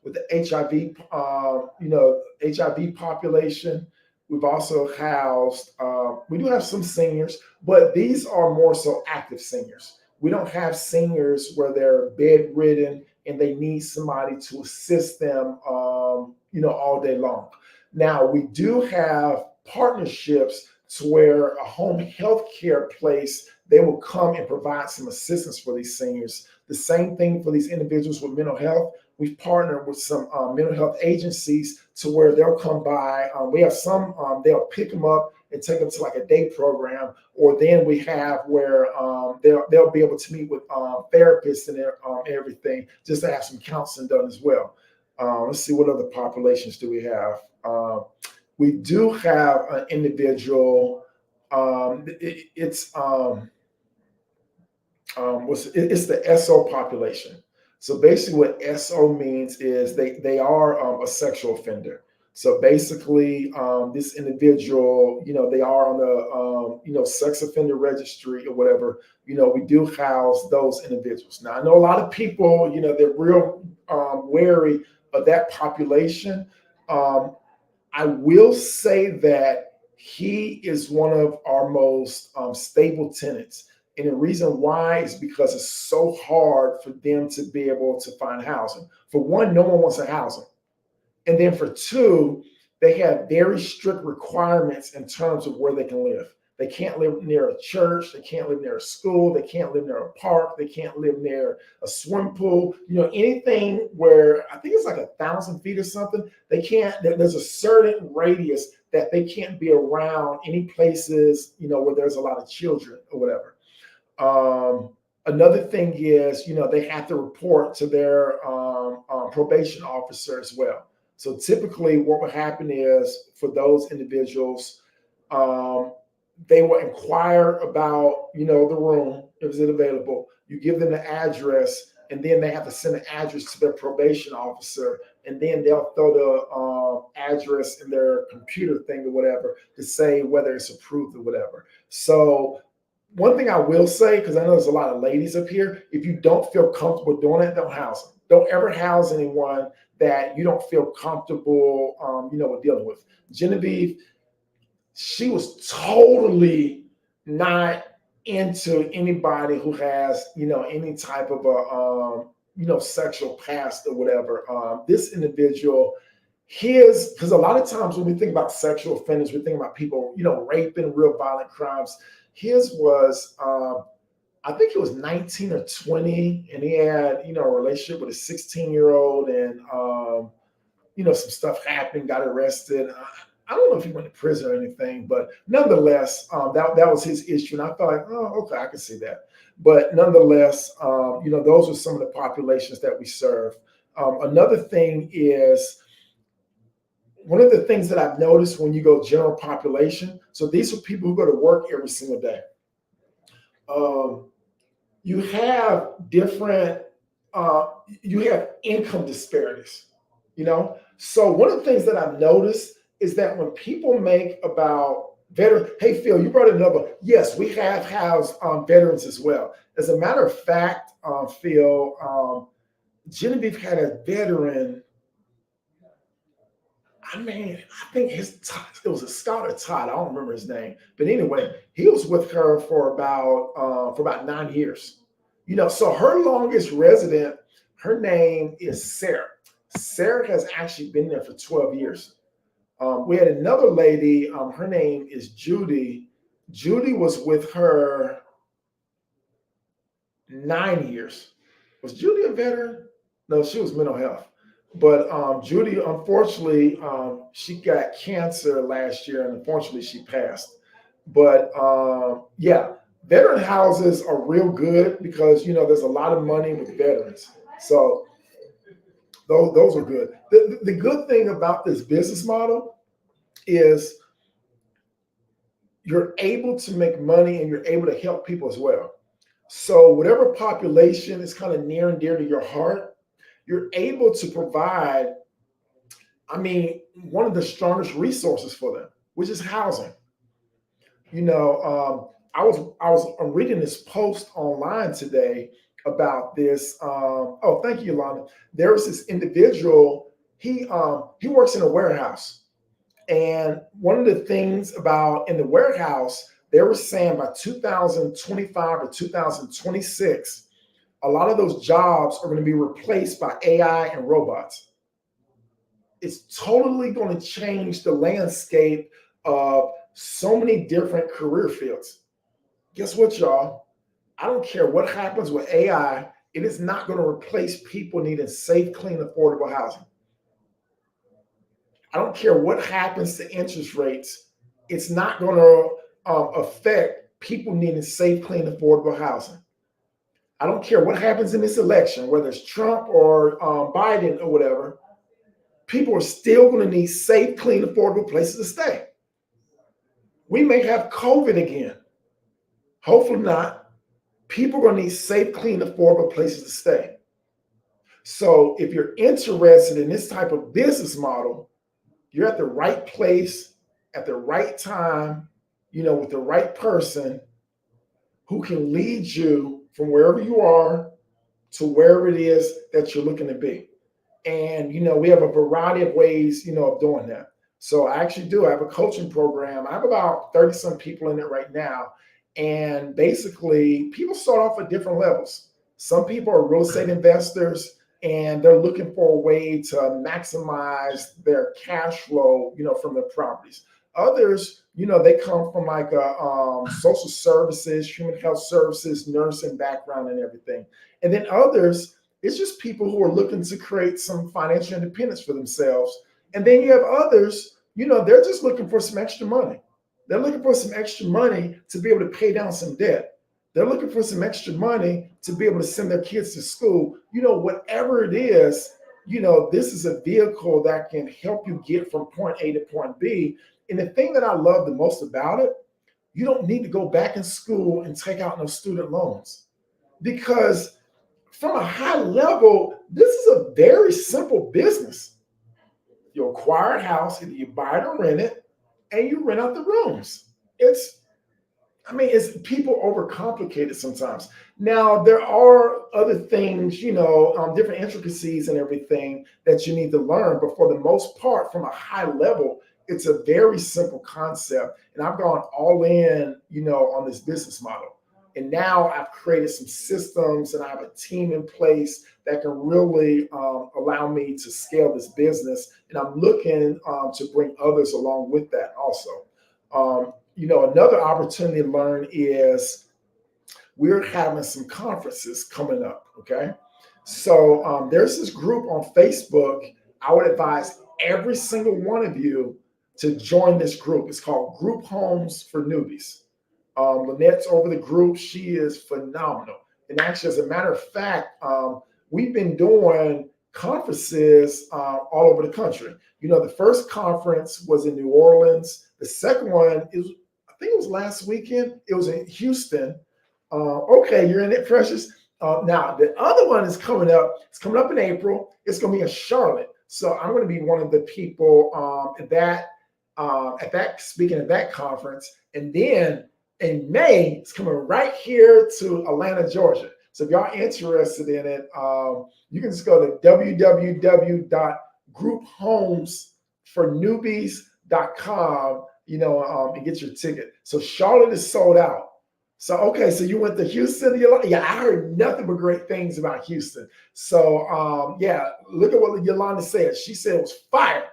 with the HIV, HIV population. We've also housed, we do have some seniors, but these are more so active seniors. We don't have seniors where they're bedridden and they need somebody to assist them, all day long. Now, we do have partnerships to where a home health care place, they will come and provide some assistance for these seniors. The same thing for these individuals with mental health. We've partnered with some mental health agencies to where they'll come by. We have some, they'll pick them up and take them to like a day program, or then we have where they'll be able to meet with therapists and everything, just to have some counseling done as well. Let's see, what other populations do we have? We do have an individual. It's the SO population. So basically, what SO means is they are a sexual offender. So basically, this individual, they are on the, sex offender registry or whatever. We do house those individuals. Now, I know a lot of people, they're real wary of that population. Um, I will say that he is one of our most stable tenants. And the reason why is because it's so hard for them to be able to find housing. For one, no one wants to house them. And then for two, they have very strict requirements in terms of where they can live. They can't live near a church. They can't live near a school. They can't live near a park. They can't live near a swimming pool. Anything where I think it's like 1,000 feet or something. They can't. There's a certain radius that they can't be around any places, where there's a lot of children or whatever. Another thing is, they have to report to their probation officer as well. So typically, what will happen is for those individuals, they will inquire about, the room, if it's available. You give them the address, and then they have to send the address to their probation officer, and then they'll throw the address in their computer thing or whatever to say whether it's approved or whatever. So one thing I will say, because I know there's a lot of ladies up here, if you don't feel comfortable doing it, don't house them. Don't ever house anyone that you don't feel comfortable, with dealing with. Genevieve, she was totally not into anybody who has, any type of a, sexual past or whatever. This individual, because a lot of times when we think about sexual offenders, we think about people, raping, real violent crimes. His was, I think he was 19 or 20, and he had, a relationship with a 16-year-old, and, some stuff happened, got arrested. I don't know if he went to prison or anything, but nonetheless, that was his issue. And I thought, oh, okay, I can see that. But nonetheless, those are some of the populations that we serve. Another thing is, one of the things that I've noticed when you go general population, so these are people who go to work every single day. You have different, you have income disparities, So one of the things that I've noticed is that when people make about veteran, hey, Phil, you brought it up. Yes, we have housed veterans as well. As a matter of fact, Phil, Genevieve had a veteran. I think it was a Scott or Todd. I don't remember his name, but anyway, he was with her for about 9 years. So her longest resident, her name is Sarah. Sarah has actually been there for 12 years. We had another lady. Her name is Judy. Judy was with her 9 years. Was Judy a veteran? No, she was mental health. But Judy, unfortunately, she got cancer last year, and unfortunately, she passed. But yeah, veteran houses are real good because there's a lot of money with veterans. So those are good. The good thing about this business model is you're able to make money and you're able to help people as well. So whatever population is kind of near and dear to your heart, you're able to provide, one of the strongest resources for them, which is housing. I'm reading this post online today about this. Oh, thank you, Yolanda. There was this individual. He works in a warehouse, and one of the things about in the warehouse, they were saying by 2025 or 2026, a lot of those jobs are going to be replaced by AI and robots. It's totally going to change the landscape of so many different career fields. Guess what, y'all? I don't care what happens with AI, it is not going to replace people needing safe, clean, affordable housing. I don't care what happens to interest rates, it's not going to affect people needing safe, clean, affordable housing. I don't care what happens in this election, whether it's Trump or Biden or whatever, people are still going to need safe, clean, affordable places to stay. We may have COVID again. Hopefully not. People are going to need safe, clean, affordable places to stay. So if you're interested in this type of business model, You're at the right place at the right time, with the right person who can lead you from wherever you are to wherever it is that you're looking to be. And, we have a variety of ways, of doing that. So I actually do. I have a coaching program. I have about 30 some people in it right now. And basically, people start off at different levels. Some people are real estate investors and they're looking for a way to maximize their cash flow, from their properties. Others, they come from like a social services, human health services, nursing background and everything. And then others, it's just people who are looking to create some financial independence for themselves. And then you have others, they're just looking for some extra money. They're looking for some extra money to be able to pay down some debt. They're looking for some extra money to be able to send their kids to school. Whatever it is, this is a vehicle that can help you get from point A to point B. And the thing that I love the most about it, you don't need to go back in school and take out no student loans because from a high level, this is a very simple business. You acquire a house, either you buy it or rent it, and you rent out the rooms. It's people overcomplicate it sometimes. Now, there are other things, different intricacies and everything that you need to learn. But for the most part, from a high level, it's a very simple concept. And I've gone all in, on this business model. And now I've created some systems and I have a team in place that can really allow me to scale this business. And I'm looking to bring others along with that also. Another opportunity to learn is we're having some conferences coming up. Okay. So there's this group on Facebook. I would advise every single one of you to join this group. It's called Group Homes for Newbies. Lynette's over the group. She is phenomenal. And actually, as a matter of fact, we've been doing conferences all over the country. The first conference was in New Orleans. The second one is, I think it was last weekend. It was in Houston. Okay, you're in it, Precious. Now, the other one is coming up. It's coming up in April. It's going to be in Charlotte. So I'm going to be one of the people at that speaking at that conference. And then in May, it's coming right here to Atlanta, Georgia. So if y'all interested in it, you can just go to www.grouphomesfornewbies.com, and get your ticket. So Charlotte is sold out. So, okay, so you went to Houston? Yeah, I heard nothing but great things about Houston. So, yeah, look at what Yolanda said. She said it was fire.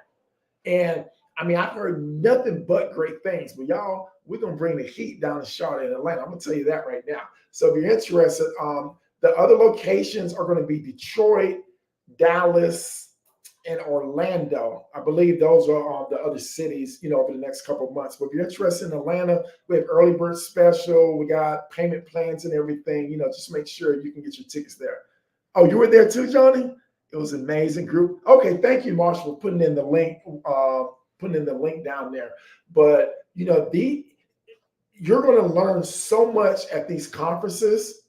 And I've heard nothing but great things. But y'all, we're going to bring the heat down to Charlotte and Atlanta. I'm going to tell you that right now. So if you're interested, the other locations are going to be Detroit, Dallas, and Orlando. I believe those are the other cities, over the next couple of months. But if you're interested in Atlanta, we have early bird special. We got payment plans and everything. Just make sure you can get your tickets there. Oh, you were there too, Johnny? It was an amazing group. Okay, thank you, Marshall, for putting in the link down there. But you're going to learn so much at these conferences.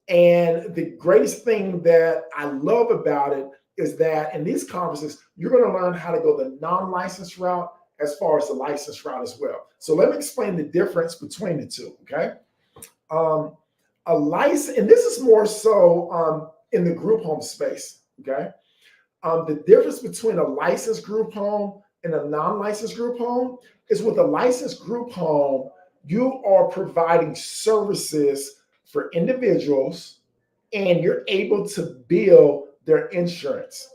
And the greatest thing that I love about it is that in these conferences, you're going to learn how to go the non-licensed route as far as the licensed route as well. So let me explain the difference between the two, okay? A license, and this is more so in the group home space, okay? The difference between a licensed group home and a non-licensed group home is with a licensed group home, you are providing services for individuals and you're able to bill their insurance,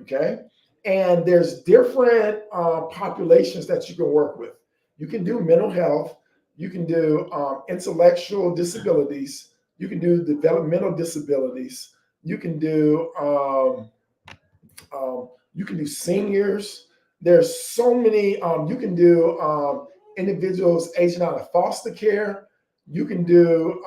okay? And there's different populations that you can work with. You can do mental health, you can do intellectual disabilities, you can do developmental disabilities, you can do seniors. There's so many. You can do individuals aging out of foster care. You can do.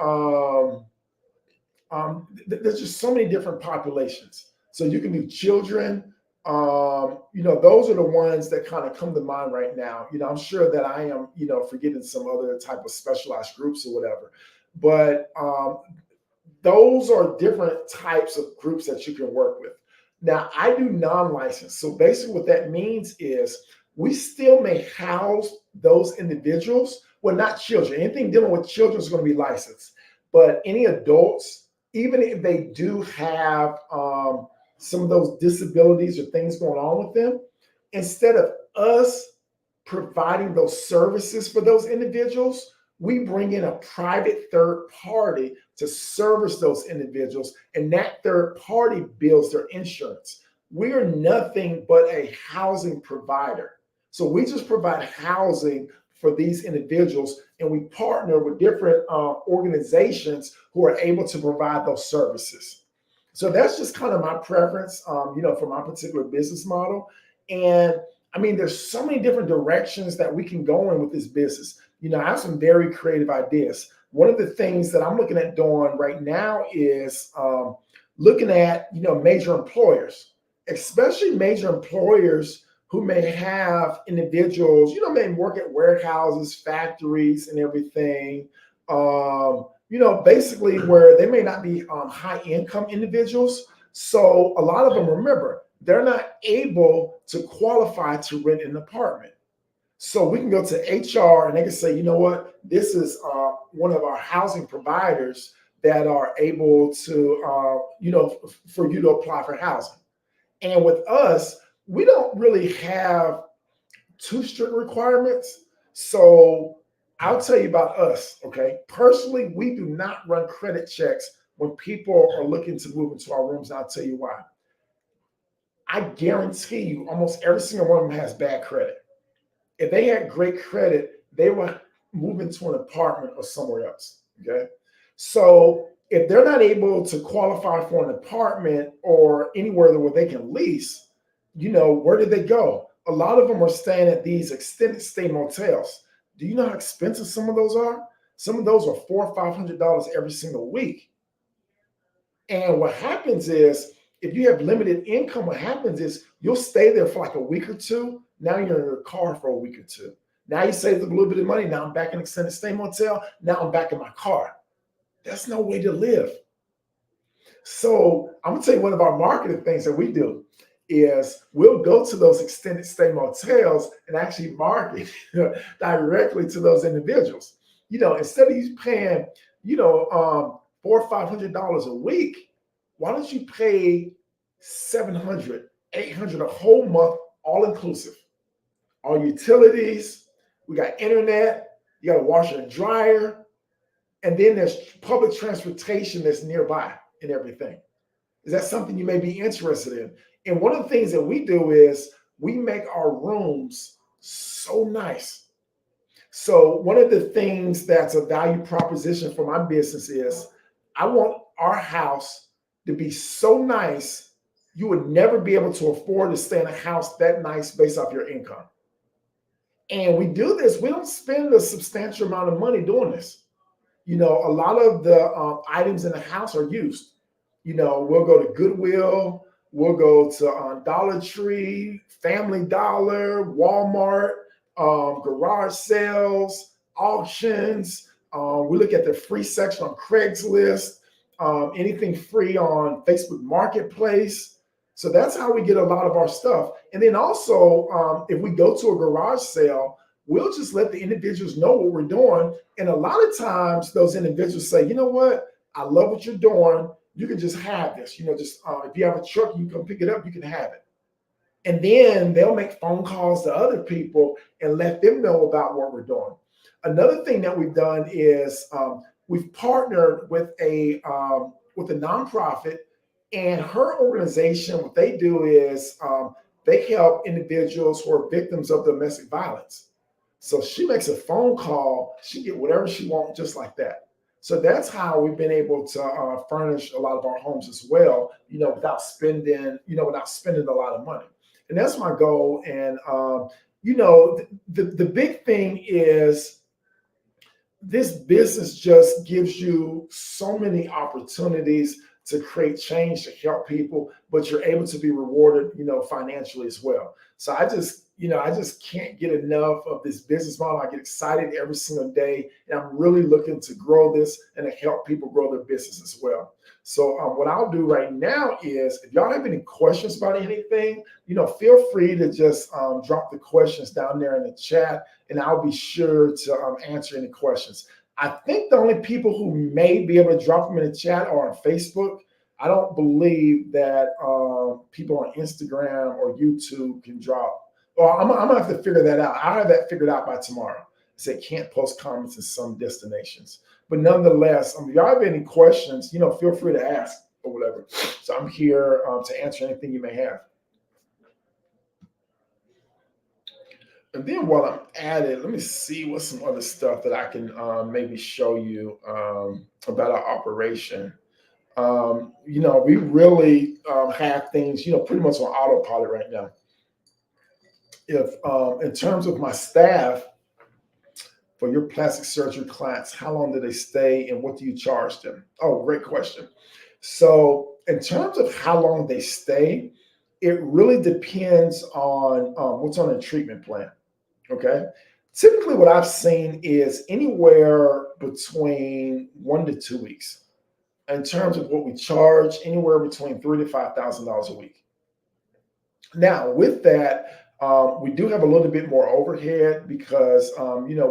There's just so many different populations. So you can do children. Those are the ones that kind of come to mind right now. I'm sure that I am, forgetting some other type of specialized groups or whatever. But those are different types of groups that you can work with. Now, I do non-licensed. So basically what that means is we still may house those individuals. Well, not children. Anything dealing with children is going to be licensed. But any adults, even if they do have some of those disabilities or things going on with them, instead of us providing those services for those individuals, we bring in a private third party to service those individuals, and that third party bills their insurance. We are nothing but a housing provider. So we just provide housing for these individuals, and we partner with different organizations who are able to provide those services. So that's just kind of my preference, for my particular business model. And I mean, there's so many different directions that we can go in with this business. I have some very creative ideas. One of the things that I'm looking at doing right now is looking at, major employers, especially major employers who may have individuals, may work at warehouses, factories, and everything. Basically where they may not be high income individuals. So a lot of them, remember, they're not able to qualify to rent an apartment. So we can go to HR and they can say, you know what, this is one of our housing providers that are able to, for you to apply for housing. And with us, we don't really have too strict requirements. So I'll tell you about us, okay? Personally, we do not run credit checks when people are looking to move into our rooms. And I'll tell you why. I guarantee you almost every single one of them has bad credit. If they had great credit, they would move into an apartment or somewhere else, okay? So if they're not able to qualify for an apartment or anywhere where they can lease, where did they go? A lot of them are staying at these extended stay motels. Do you know how expensive some of those are? Some of those are $400 or $500 every single week. And what happens is, if you have limited income, what happens is you'll stay there for like a week or two. Now you're in your car for a week or two. Now you saved a little bit of money. Now I'm back in extended stay motel. Now I'm back in my car. That's no way to live. So I'm gonna tell you one of our marketing things that we do is we'll go to those extended stay motels and actually market directly to those individuals. Instead of you paying, $400 or $500 a week, why don't you pay $700, $800 a whole month, all inclusive? All utilities, we got internet, you got a washer and dryer, and then there's public transportation that's nearby and everything. Is that something you may be interested in? And one of the things that we do is we make our rooms so nice. So one of the things that's a value proposition for my business is I want our house to be so nice, you would never be able to afford to stay in a house that nice based off your income. And we do this, we don't spend a substantial amount of money doing this. A lot of the items in the house are used. We'll go to Goodwill, we'll go to Dollar Tree, Family Dollar, Walmart, garage sales, auctions. We look at the free section on Craigslist, anything free on Facebook Marketplace. So that's how we get a lot of our stuff. And then also, if we go to a garage sale, we'll just let the individuals know what we're doing. And a lot of times those individuals say, you know what, I love what you're doing. You can just have this, if you have a truck, you can come pick it up, you can have it. And then they'll make phone calls to other people and let them know about what we're doing. Another thing that we've done is we've partnered with a nonprofit, and her organization, what they do is they help individuals who are victims of domestic violence. So she makes a phone call, she get whatever she wants just like that. So that's how we've been able to furnish a lot of our homes as well, without spending a lot of money. And that's my goal. And the big thing is this business just gives you so many opportunities to create change, to help people, but you're able to be rewarded, financially as well. So I just can't get enough of this business model. I get excited every single day, and I'm really looking to grow this and to help people grow their business as well. So what I'll do right now is, if y'all have any questions about anything, feel free to just drop the questions down there in the chat, and I'll be sure to answer any questions. I think the only people who may be able to drop them in the chat are on Facebook. I don't believe that people on Instagram or YouTube can drop. Well, I'm gonna have to figure that out. I'll have that figured out by tomorrow. Say can't post comments in some destinations, but nonetheless, if y'all have any questions, feel free to ask or whatever. So I'm here to answer anything you may have. And then while I'm at it, let me see what's some other stuff that I can maybe show you about our operation. We really have things, pretty much on autopilot right now. If in terms of my staff, for your plastic surgery clients, how long do they stay and what do you charge them? Oh, great question. So in terms of how long they stay, it really depends on what's on the treatment plan. Okay. Typically, what I've seen is anywhere between 1 to 2 weeks. In terms of what we charge, anywhere between $3,000 to $5,000 a week. Now, with that, we do have a little bit more overhead because,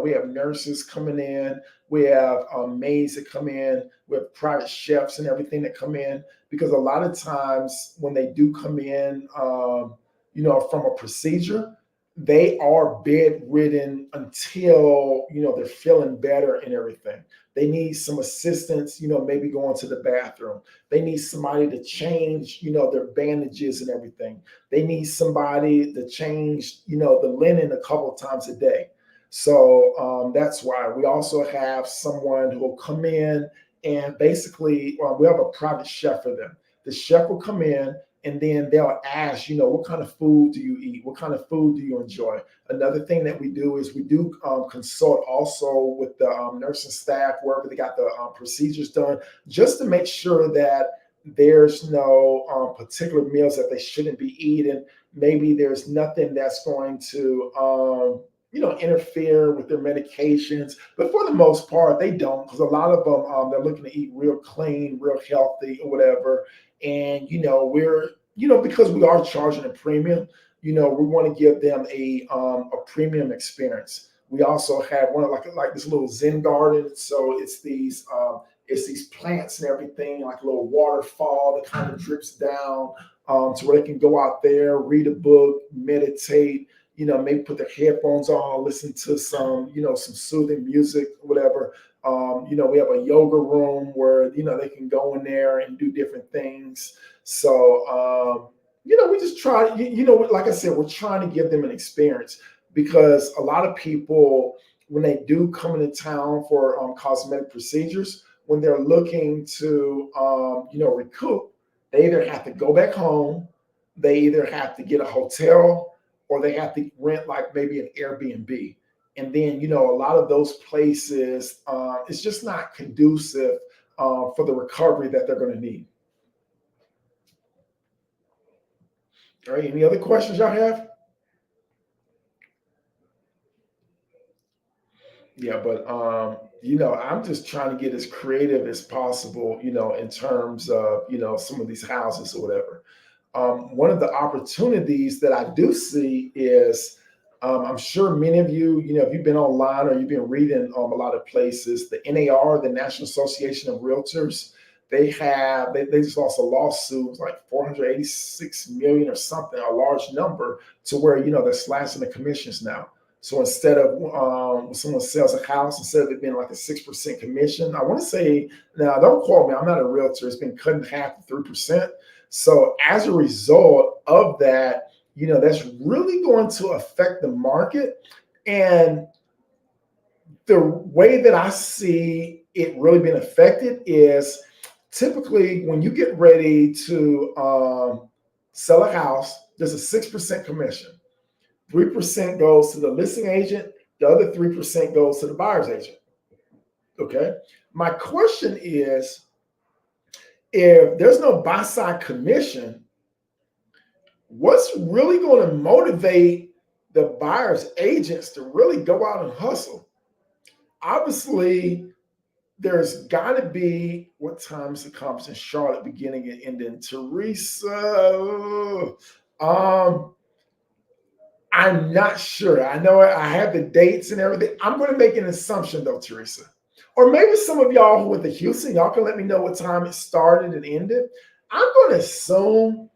we have nurses coming in, we have maids that come in, we have private chefs and everything that come in. Because a lot of times when they do come in, from a procedure, they are bedridden until, they're feeling better and everything. They need some assistance, maybe going to the bathroom. They need somebody to change, their bandages and everything. They need somebody to change, the linen a couple of times a day. So that's why we also have someone who will come in and basically we have a private chef for them. The chef will come in and then they'll ask, what kind of food do you eat? What kind of food do you enjoy? Another thing that we do is we do consult also with the nursing staff wherever they got the procedures done, just to make sure that there's no particular meals that they shouldn't be eating. Maybe there's nothing that's going to interfere with their medications. But for the most part, they don't, because a lot of them, they're looking to eat real clean, real healthy or whatever. And, we're, because we are charging a premium, we want to give them a premium experience. We also have one like this little Zen garden. So it's these plants and everything, like a little waterfall that kind of drips down to where they can go out there, read a book, meditate, maybe put their headphones on, listen to some, some soothing music, whatever. We have a yoga room where, they can go in there and do different things. So, we just try, like I said, we're trying to give them an experience, because a lot of people, when they do come into town for cosmetic procedures, when they're looking to, recoup, they either have to go back home, they either have to get a hotel, or they have to rent like maybe an Airbnb. And then, a lot of those places, it's just not conducive for the recovery that they're going to need. All right, any other questions y'all have? Yeah, but I'm just trying to get as creative as possible, in terms of, some of these houses or whatever. One of the opportunities that I do see is, I'm sure many of you, if you've been online or you've been reading a lot of places, the NAR, the National Association of Realtors, they just lost a lawsuit, like 486 million or something, a large number, to where, they're slashing the commissions now. So instead of when someone sells a house, instead of it being like a 6% commission, I want to say, now don't quote me, I'm not a realtor, it's been cut in half to 3%. So as a result of that, that's really going to affect the market. And the way that I see it really being affected is, typically when you get ready to sell a house, there's a 6% commission. 3% goes to the listing agent. The other 3% goes to the buyer's agent. Okay. My question is, if there's no buy side commission, what's really going to motivate the buyer's agents to really go out and hustle? Obviously, there's got to be, what time is the conference in Charlotte beginning and ending? Teresa, I'm not sure. I know I have the dates and everything. I'm going to make an assumption though, Teresa. Or maybe some of y'all who went to Houston, y'all can let me know what time it started and ended. I'm going to assume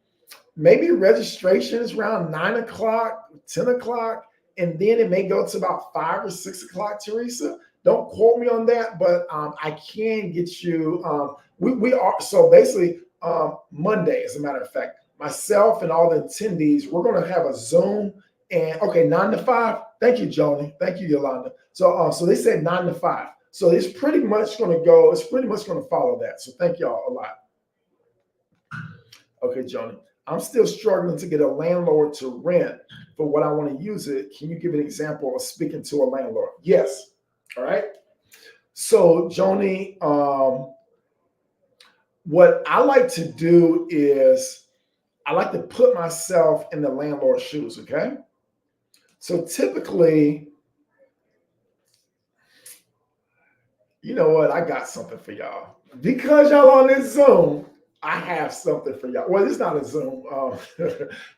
maybe registration is around 9 o'clock, 10 o'clock, and then it may go to about 5 or 6 o'clock, Teresa. Don't quote me on that, but I can get you. We are, so basically, Monday, as a matter of fact, myself and all the attendees, we're going to have a Zoom. And okay, 9 to 5. Thank you, Joni. Thank you, Yolanda. So they said 9 to 5. So it's pretty much going to go. It's pretty much going to follow that. So thank y'all a lot. Okay, Joni. I'm still struggling to get a landlord to rent for what I want to use it. Can you give an example of speaking to a landlord? Yes. All right. So, Joni, what I like to do is I like to put myself in the landlord's shoes. Okay. So typically, you know what? I got something for y'all. Because y'all on this Zoom, I have something for y'all. Well, it's not a Zoom.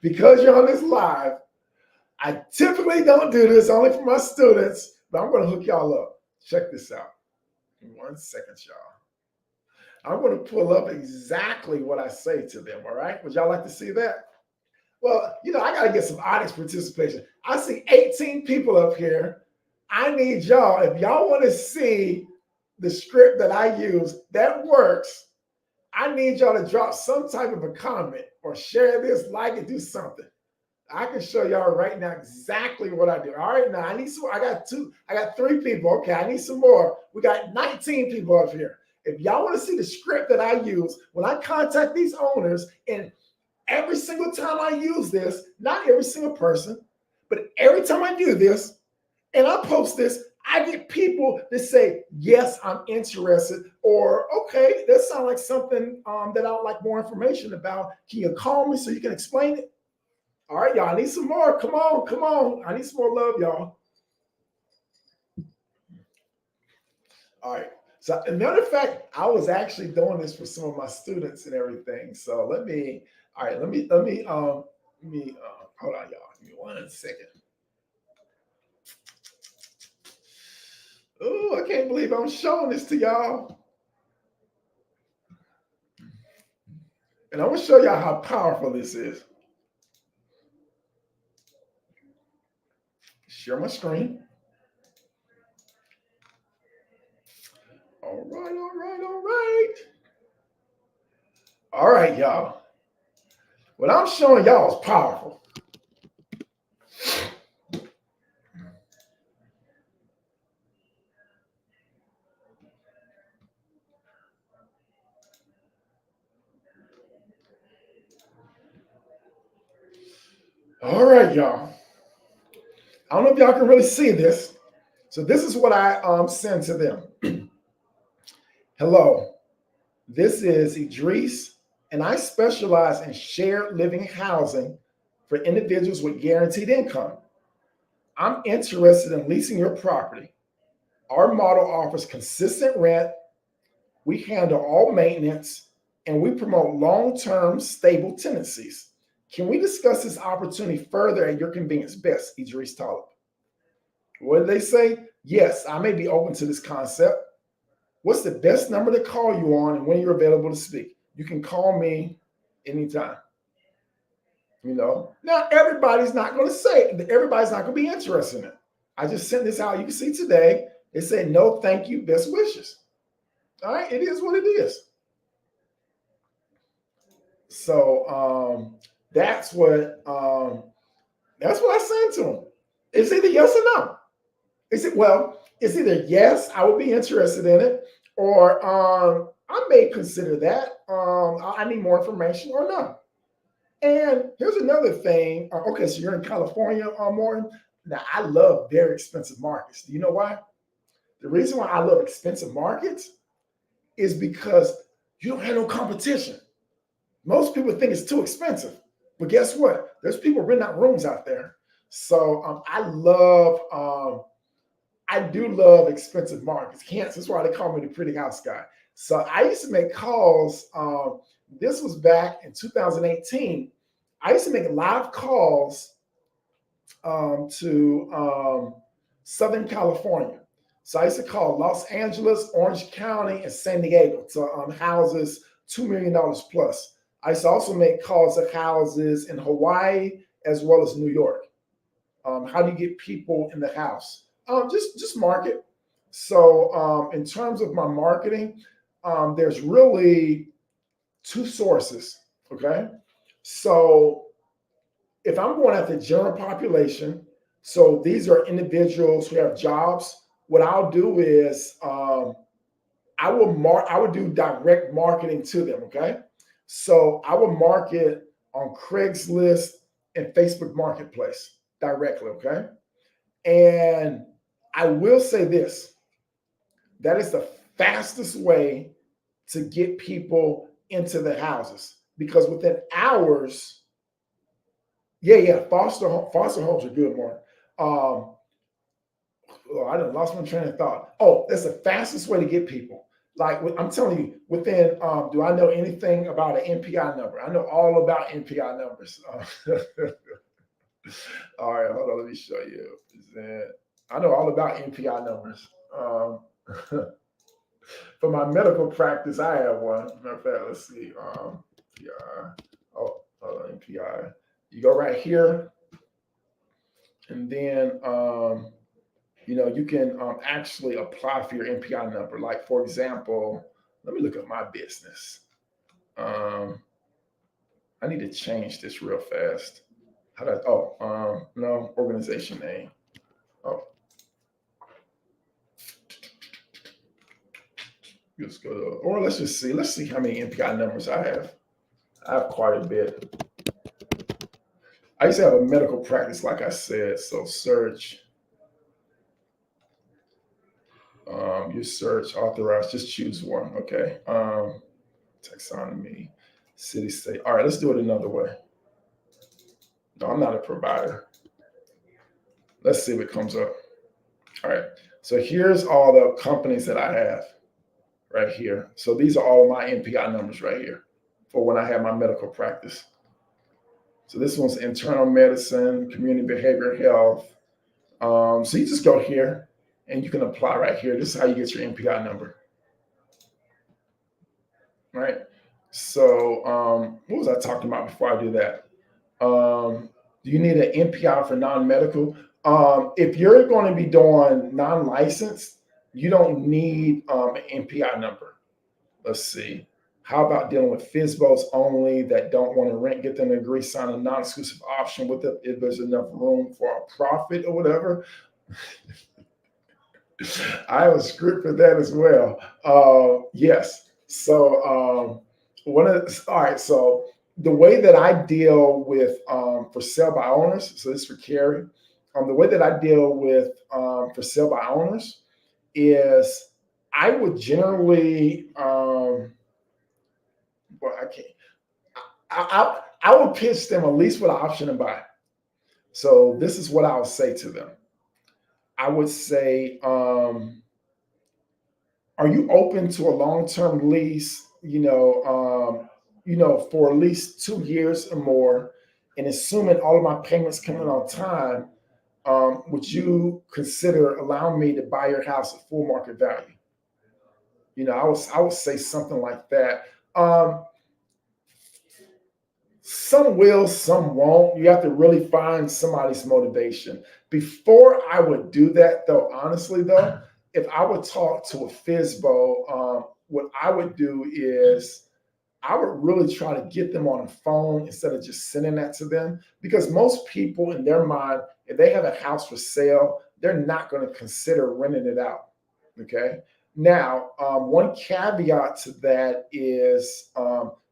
Because you're on this live, I typically don't do this, only for my students, but I'm going to hook y'all up. Check this out. In 1 second, y'all. I'm going to pull up exactly what I say to them, all right? Would y'all like to see that? Well, you know, I got to get some audience participation. I see 18 people up here. I need y'all, if y'all want to see the script that I use that works, I need y'all to drop some type of a comment or share this, like it, do something. I can show y'all right now exactly what I do. All right, now I need some. I got 3 people. Okay, I need some more. We got 19 people up here. If y'all want to see the script that I use when I contact these owners, and every single time I use this, not every single person, but every time I do this and I post this, I get people that say, yes, I'm interested, or okay, that sounds like something that I would like more information about. Can you call me so you can explain it? All right, y'all, I need some more. Come on, come on. I need some more love, y'all. All right. So, as a matter of fact, I was actually doing this for some of my students and everything. So let me hold on, y'all. Give me 1 second. Oh, I can't believe I'm showing this to y'all. And I'm going to show y'all how powerful this is. Share my screen. All right, all right, all right. All right, y'all. What I'm showing y'all is powerful. All right, y'all. I don't know if y'all can really see this. So this is what I send to them. Hello, this is Idris, and I specialize in shared living housing for individuals with guaranteed income. I'm interested in leasing your property. Our model offers consistent rent, we handle all maintenance, and we promote long-term stable tenancies. Can we discuss this opportunity further at your convenience? Best, Idris Talib. What did they say? Yes, I may be open to this concept. What's the best number to call you on and when you're available to speak? You can call me anytime. You know, now everybody's not going to say, everybody's not going to be interested in it. I just sent this out. You can see today, it said, no, thank you, best wishes. All right, it is what it is. So that's what I sent to them. It's either yes or no. It's either yes, I would be interested in it, or I may consider that. I need more information, or no. And here's another thing. Okay, so you're in California, Morton. Now, I love very expensive markets. Do you know why? The reason why I love expensive markets is because you don't have no competition. Most people think it's too expensive, but guess what? There's people renting out rooms out there. So I I do love expensive markets. Hence, that's why they call me the pretty house guy. So I used to make calls. This was back in 2018. I used to make live calls to Southern California. So I used to call Los Angeles, Orange County, and San Diego to houses $2 million plus. I used to also make calls to houses in Hawaii as well as New York. How do you get people in the house? Just market. So in terms of my marketing, there's really two sources. Okay, so if I'm going at the general population, so these are individuals who have jobs. What I'll do is I would do direct marketing to them. Okay, so I will market on Craigslist and Facebook Marketplace directly. Okay, and I will say this: that is the fastest way to get people into the houses because within hours. Yeah. Foster homes are good, Mark. I done lost my train of thought. Oh, that's the fastest way to get people. Like I'm telling you, within do I know anything about an NPI number? I know all about NPI numbers. All right, hold on, let me show you. I know all about NPI numbers. For my medical practice, I have one. Matter of fact, let's see. NPI. Oh, hold on, NPI. You go right here, and then you can actually apply for your NPI number. Like for example, let me look at my business. I need to change this real fast. How do I? Oh, no, organization name. Oh, let's go to, or let's just see. Let's see how many NPI numbers I have. I have quite a bit. I used to have a medical practice, like I said. So search. You search authorized. Just choose one. Okay. Taxonomy, city, state. All right. Let's do it another way. No, I'm not a provider. Let's see what comes up. All right. So here's all the companies that I have right here. So these are all of my NPI numbers right here for when I have my medical practice. So this one's internal medicine, community behavioral health. So you just go here and you can apply right here. This is how you get your NPI number. Right. So what was I talking about before I do that? Do you need an NPI for non-medical? If you're going to be doing non-licensed, you don't need an NPI number. Let's see. How about dealing with FISBOs only that don't want to rent, get them to agree, sign a non-exclusive option with it if there's enough room for a profit or whatever? I have a script for that as well. Yes. So all right. So the way that I deal with for sale by owners, so this is for Carrie. The way that I deal with for sale by owners is I would generally well, I can't. I would pitch them at least with an option to buy. So this is what I would say to them. I would say, are you open to a long-term lease? For at least 2 years or more, and assuming all of my payments come in on time, would you consider allowing me to buy your house at full market value? I would say something like that. Some will, some won't. You have to really find somebody's motivation. Before I would do that, though, honestly, though, if I would talk to a FISBO, what I would do is I would really try to get them on the phone instead of just sending that to them. Because most people in their mind, if they have a house for sale, they're not going to consider renting it out. Okay. Now, one caveat to that is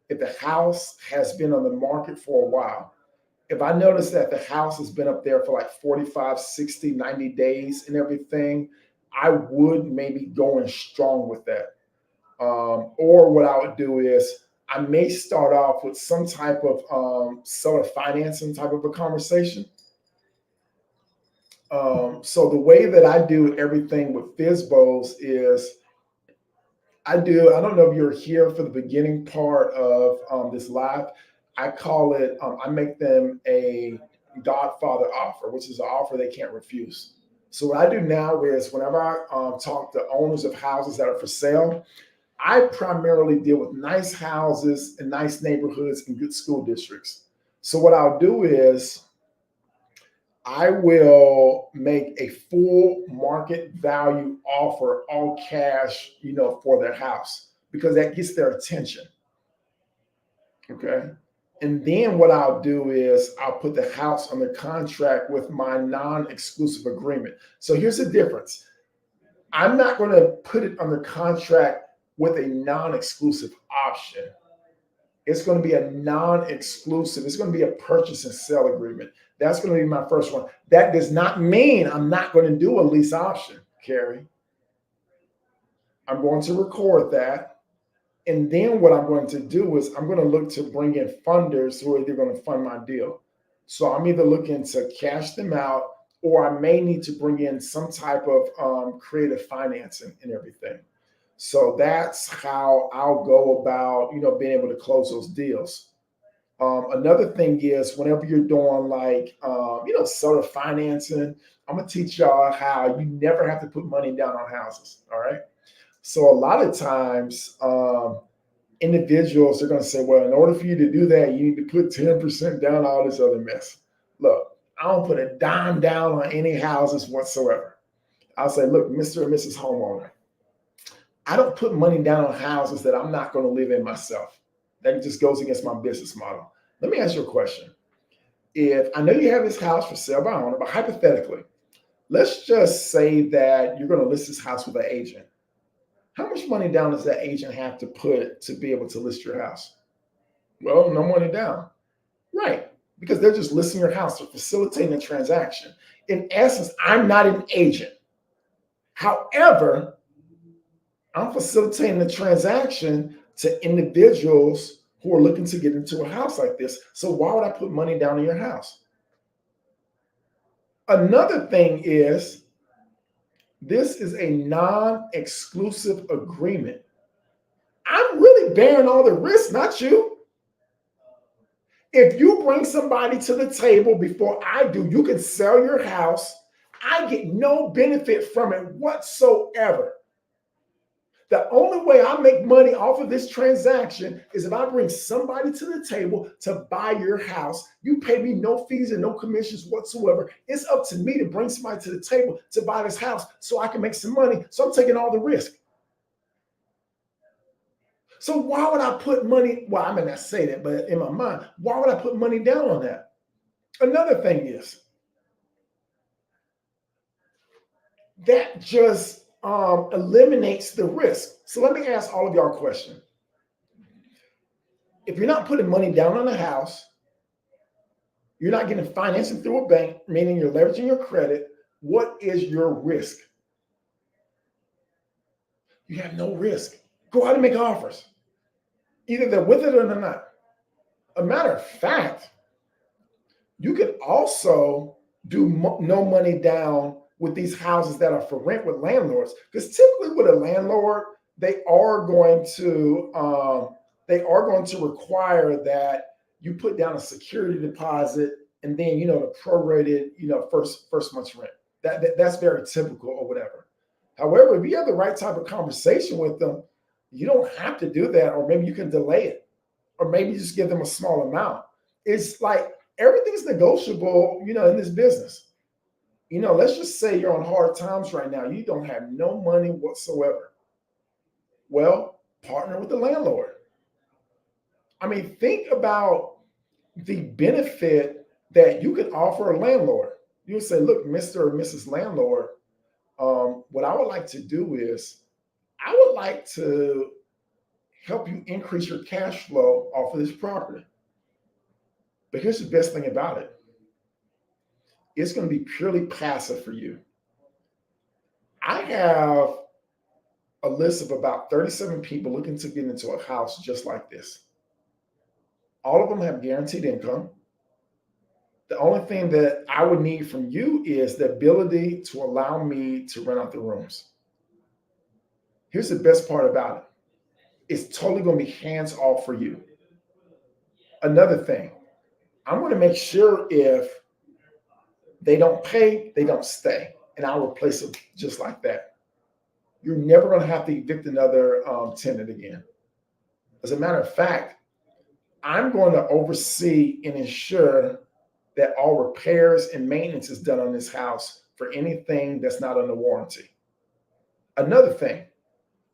if the house has been on the market for a while. If I notice that the house has been up there for like 45, 60, 90 days and everything, I would maybe go in strong with that. Or what I would do is I may start off with some type of seller financing type of a conversation. So the way that I do everything with Fizbos is I don't know if you're here for the beginning part of this live. I call it, I make them a Godfather offer, which is an offer they can't refuse. So what I do now is whenever I talk to owners of houses that are for sale, I primarily deal with nice houses and nice neighborhoods and good school districts. So what I'll do is I will make a full market value offer, all cash, for their house because that gets their attention. Okay. And then what I'll do is I'll put the house under contract with my non-exclusive agreement. So here's the difference. I'm not going to put it under contract with a non-exclusive option. It's going to be a non-exclusive. It's going to be a purchase and sale agreement. That's going to be my first one. That does not mean I'm not going to do a lease option, Carrie. I'm going to record that. And then what I'm going to do is I'm going to look to bring in funders who are either going to fund my deal. So I'm either looking to cash them out or I may need to bring in some type of creative financing and everything. So that's how I'll go about, being able to close those deals. Another thing is whenever you're doing like, seller financing, I'm going to teach y'all how you never have to put money down on houses. All right. So a lot of times, individuals are going to say, well, in order for you to do that, you need to put 10% down, all this other mess. Look, I don't put a dime down on any houses whatsoever. I'll say, look, Mr. and Mrs. Homeowner, I don't put money down on houses that I'm not going to live in myself. That just goes against my business model. Let me ask you a question. If I know you have this house for sale by owner, but hypothetically, let's just say that you're going to list this house with an agent. How much money down does that agent have to put to be able to list your house? Well, no money down. Right. Because they're just listing your house. They're facilitating a transaction. In essence, I'm not an agent. However, I'm facilitating the transaction to individuals who are looking to get into a house like this. So why would I put money down in your house? Another thing is, this is a non-exclusive agreement. I'm really bearing all the risk, not you. If you bring somebody to the table before I do, you can sell your house. I get no benefit from it whatsoever. The only way I make money off of this transaction is if I bring somebody to the table to buy your house. You pay me no fees and no commissions whatsoever. It's up to me to bring somebody to the table to buy this house so I can make some money. So I'm taking all the risk. So why would I put money? Well, I may not say that, but in my mind, why would I put money down on that? Another thing is that just eliminates the risk. So let me ask all of y'all a question. If you're not putting money down on a house, you're not getting financing through a bank, meaning you're leveraging your credit, what is your risk? You have no risk. Go out and make offers. Either they're with it or they're not. A matter of fact, you can also do no money down with these houses that are for rent with landlords. Because typically with a landlord, they are going to require that you put down a security deposit and then the prorated first month's rent. That's very typical or whatever. However, if you have the right type of conversation with them, you don't have to do that, or maybe you can delay it, or maybe just give them a small amount. It's like everything's negotiable, in this business. Let's just say you're on hard times right now. You don't have no money whatsoever. Well, partner with the landlord. I mean, think about the benefit that you can offer a landlord. You'll say, look, Mr. or Mrs. Landlord, what I would like to do is I would like to help you increase your cash flow off of this property. But here's the best thing about it. It's going to be purely passive for you. I have a list of about 37 people looking to get into a house just like this. All of them have guaranteed income. The only thing that I would need from you is the ability to allow me to rent out the rooms. Here's the best part about it. It's totally going to be hands off for you. Another thing, I'm going to make sure if they don't pay, they don't stay. And I'll replace them just like that. You're never going to have to evict another tenant again. As a matter of fact, I'm going to oversee and ensure that all repairs and maintenance is done on this house for anything that's not under warranty. Another thing,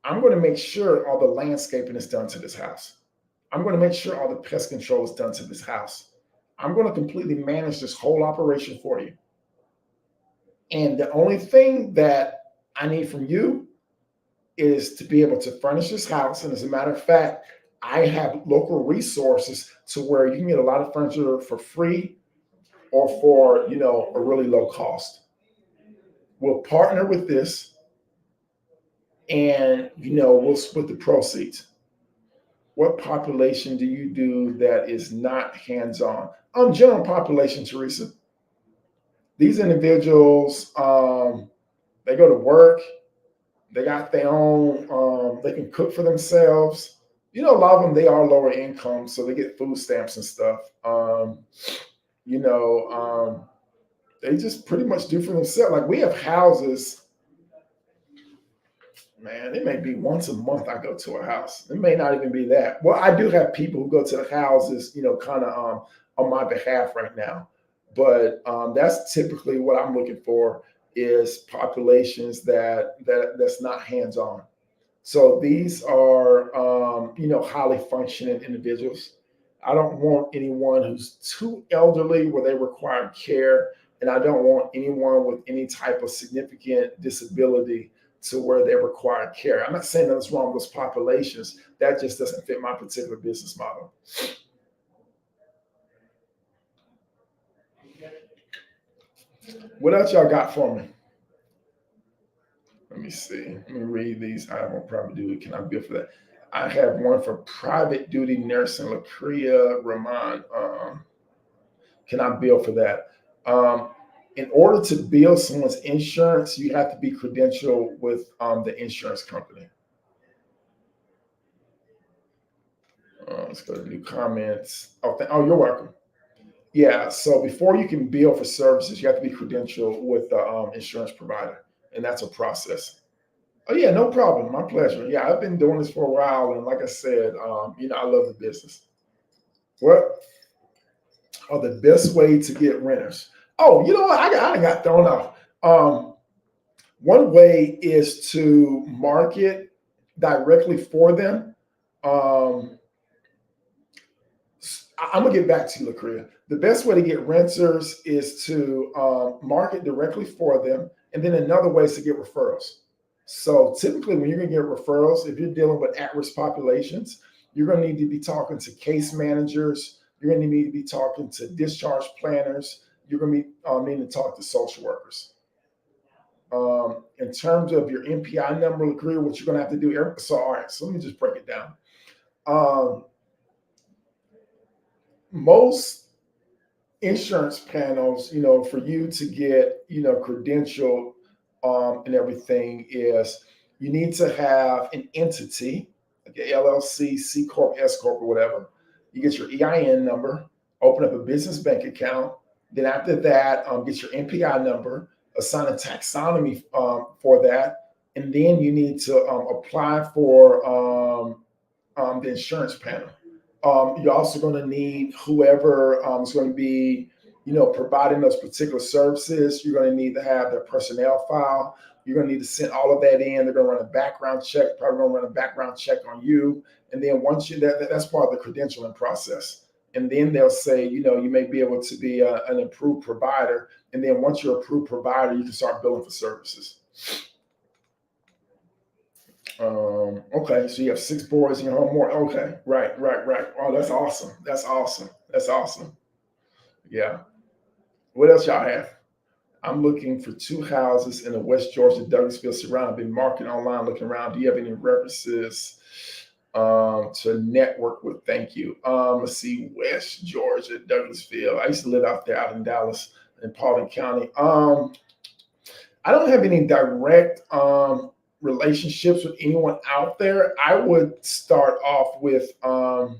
I'm going to make sure all the landscaping is done to this house. I'm going to make sure all the pest control is done to this house. I'm going to completely manage this whole operation for you. And the only thing that I need from you is to be able to furnish this house. And as a matter of fact, I have local resources to where you can get a lot of furniture for free or for, a really low cost. We'll partner with this and, we'll split the proceeds. What population do you do that is not hands-on? General population, Teresa. These individuals, they go to work, they got their own, they can cook for themselves. A lot of them, they are lower income, so they get food stamps and stuff. They just pretty much do for themselves. Like we have houses, man, it may be once a month I go to a house. It may not even be that. Well, I do have people who go to the houses, kind of on my behalf right now. But that's typically what I'm looking for is populations that's not hands-on. So these are, highly functioning individuals. I don't want anyone who's too elderly where they require care, and I don't want anyone with any type of significant disability to where they require care. I'm not saying that's wrong with those populations. That just doesn't fit my particular business model. What else y'all got for me? Let me see. Let me read these. I won't probably do it. Can I bill for that? I have one for private duty nursing, Lacria Rahman. Can I bill for that? In order to bill someone's insurance, you have to be credentialed with the insurance company. Let's go to new comments. Oh, you're welcome. Yeah, so before you can bill for services, you have to be credentialed with the insurance provider, and that's a process. Oh yeah, no problem. My pleasure. Yeah, I've been doing this for a while, and like I said, I love the business. What are the best way to get renters? Oh, you know what? I got thrown off. One way is to market directly for them. I'm gonna get back to you, Lacria. The best way to get renters is to market directly for them, and then another way is to get referrals. So typically, when you're gonna get referrals, if you're dealing with at-risk populations, you're gonna need to be talking to case managers. You're gonna need to be talking to discharge planners. You're gonna be needing to talk to social workers. In terms of your MPI number, Lacria, what you're gonna have to do. All right. So let me just break it down. Most insurance panels, for you to get, credentialed and everything is you need to have an entity, like an LLC, C Corp, S Corp, or whatever. You get your EIN number, open up a business bank account. Then after that, get your MPI number, assign a taxonomy for that. And then you need to apply for the insurance panel. You're also going to need whoever is going to be, providing those particular services. You're going to need to have their personnel file. You're going to need to send all of that in. They're going to run a background check, probably going to run a background check on you. And then once that's part of the credentialing process. And then they'll say, you may be able to be an approved provider. And then once you're an approved provider, you can start billing for services. Okay, so you have 6 boys in your home. More. Okay, right. Oh, that's awesome. Yeah. What else y'all have? I'm looking for 2 houses in the West Georgia, Douglasville surround. I've been marketing online, looking around. Do you have any references? to network with. Thank you. Let's see, West Georgia, Douglasville. I used to live out there, out in Dallas, in Paulding County. I don't have any direct relationships with anyone out there. I would start off with, oh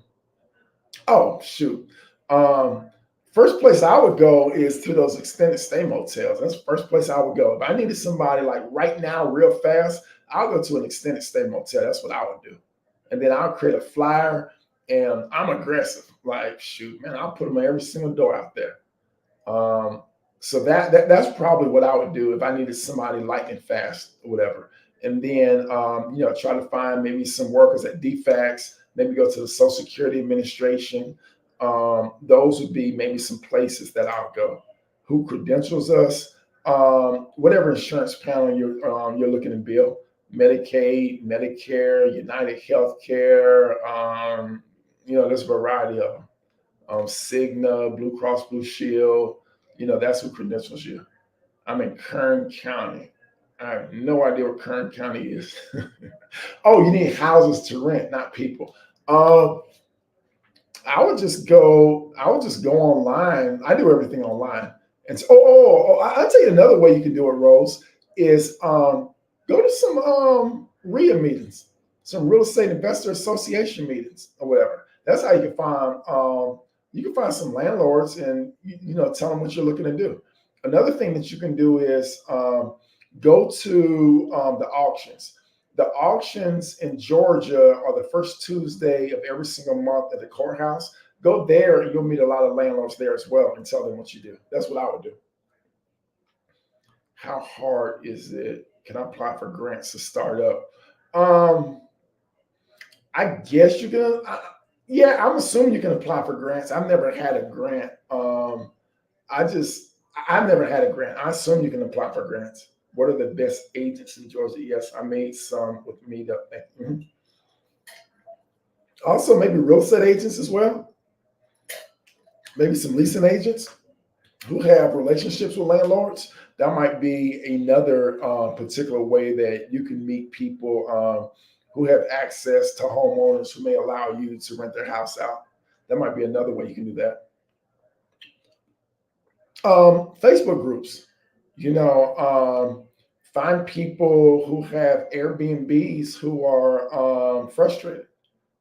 shoot, um, first place I would go is to those extended stay motels. That's the first place I would go. If I needed somebody like right now, real fast, I'll go to an extended stay motel. That's what I would do, and then I'll create a flyer. And I'm aggressive. Like shoot, man, I'll put them on every single door out there. Um, so that's probably what I would do if I needed somebody light and fast or whatever. And then try to find maybe some workers at DFACS, maybe go to the Social Security Administration. Those would be maybe some places that I'll go. Who credentials us? Whatever insurance panel you're looking to bill, Medicaid, Medicare, United Healthcare. There's a variety of them. Cigna, Blue Cross Blue Shield. That's who credentials you. I'm in Kern County. I have no idea what Kern County is. Oh, you need houses to rent, not people. I would just go online. I do everything online. And so, I'll tell you another way you can do it, Rose, is go to some RIA meetings, some real estate investor association meetings or whatever. That's how you can find some landlords and tell them what you're looking to do. Another thing that you can do is go to the auctions. The auctions in Georgia are the first Tuesday of every single month at the courthouse. Go there and you'll meet a lot of landlords there as well and tell them what you do. That's what I would do. How hard is it? Can I apply for grants to start up? I guess you can. Yeah, I'm assuming you can apply for grants. I've never had a grant. I've never had a grant. I assume you can apply for grants. What are the best agents in Georgia? Yes, I made some with Meetup. Mm-hmm. Also, maybe real estate agents as well. Maybe some leasing agents who have relationships with landlords. That might be another particular way that you can meet people who have access to homeowners who may allow you to rent their house out. That might be another way you can do that. Facebook groups, find people who have Airbnbs who are frustrated.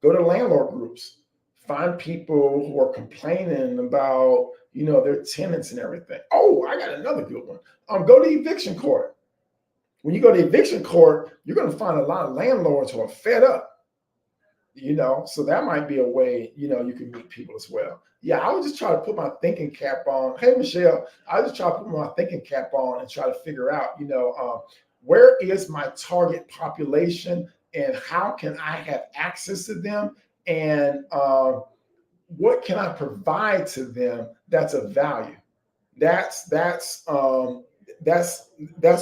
Go to landlord groups. Find people who are complaining about, their tenants and everything. Oh, I got another good one. Go to eviction court. When you go to eviction court, you're going to find a lot of landlords who are fed up. So that might be a way, you can meet people as well. Yeah, I would just try to put my thinking cap on. Hey, Michelle, I just try to put my thinking cap on and try to figure out, where is my target population and how can I have access to them and what can I provide to them that's of value. That's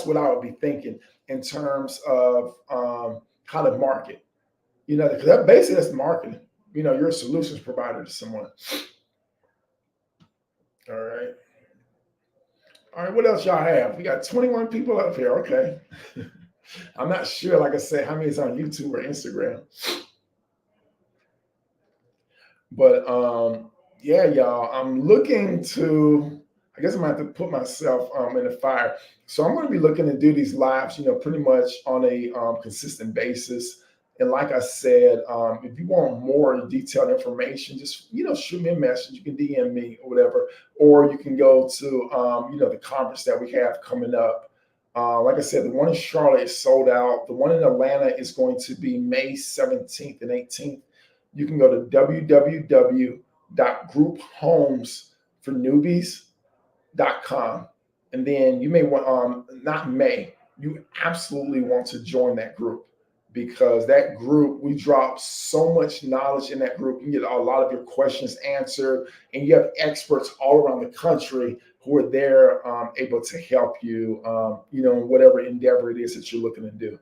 what I would be thinking in terms of how to market. Because that's marketing. You're a solutions provider to someone. All right. All right, what else y'all have? We got 21 people up here. Okay. I'm not sure, like I said, how many is on YouTube or Instagram. But yeah, y'all, I'm looking to, I guess I'm gonna have to put myself in the fire. So I'm going to be looking to do these lives, pretty much on a consistent basis. And like I said, if you want more detailed information, just, shoot me a message. You can DM me or whatever, or you can go to, the conference that we have coming up. Like I said, the one in Charlotte is sold out. The one in Atlanta is going to be May 17th and 18th. You can go to www.grouphomes4newbies.com. And then you may want, you absolutely want to join that group, because that group, we drop so much knowledge in that group. You get a lot of your questions answered, and you have experts all around the country who are there able to help you, in whatever endeavor it is that you're looking to do.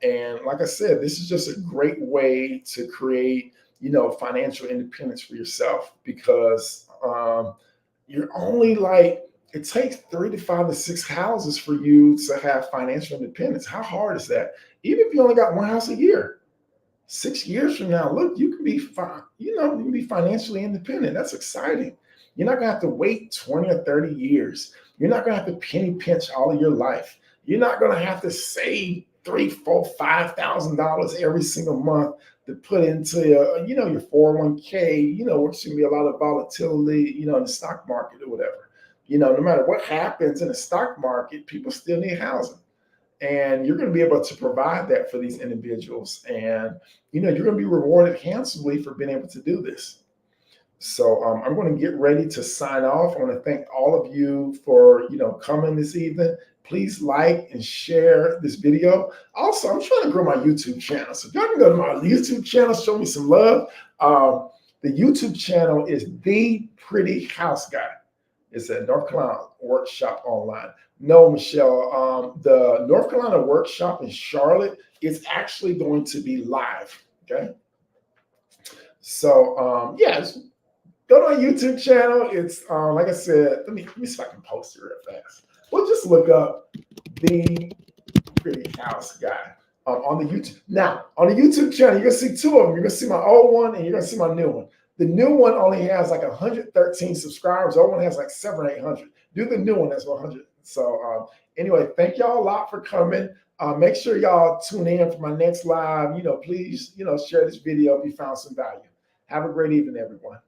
And like I said, this is just a great way to create, financial independence for yourself, because you're only it takes 3 to 5 to 6 houses for you to have financial independence. How hard is that? Even if you only got one house a year, 6 years from now, look, you can be fine, you know, you can be financially independent. That's exciting. You're not gonna have to wait 20 or 30 years. You're not gonna have to penny pinch all of your life. You're not gonna have to save three, four, $5,000 every single month to put into your, you know, your 401k, you know, which should be a lot of volatility, you know, in the stock market or whatever. You know, no matter what happens in the stock market, people still need housing. And you're going to be able to provide that for these individuals. And, you know, you're going to be rewarded handsomely for being able to do this. So I'm going to get ready to sign off. I want to thank all of you for, you know, coming this evening. Please like and share this video. Also, I'm trying to grow my YouTube channel. So if y'all can go to my YouTube channel, show me some love. The YouTube channel is The Pretty House Guy. It's at North Carolina Workshop Online. No, Michelle, the North Carolina Workshop in Charlotte is actually going to be live. Okay. So, yeah, go to my YouTube channel. It's like I said, let me see if I can post it real fast. We'll just look up The Pretty House Guy on the YouTube. Now, on the YouTube channel, you're gonna see two of them. You're gonna see my old one and you're gonna see my new one. The new one only has like 113 subscribers. The old one has like 700 or 800. Do the new one that's 100. So anyway, thank y'all a lot for coming. Make sure y'all tune in for my next live. You know, please, you know, share this video if you found some value. Have a great evening, everyone.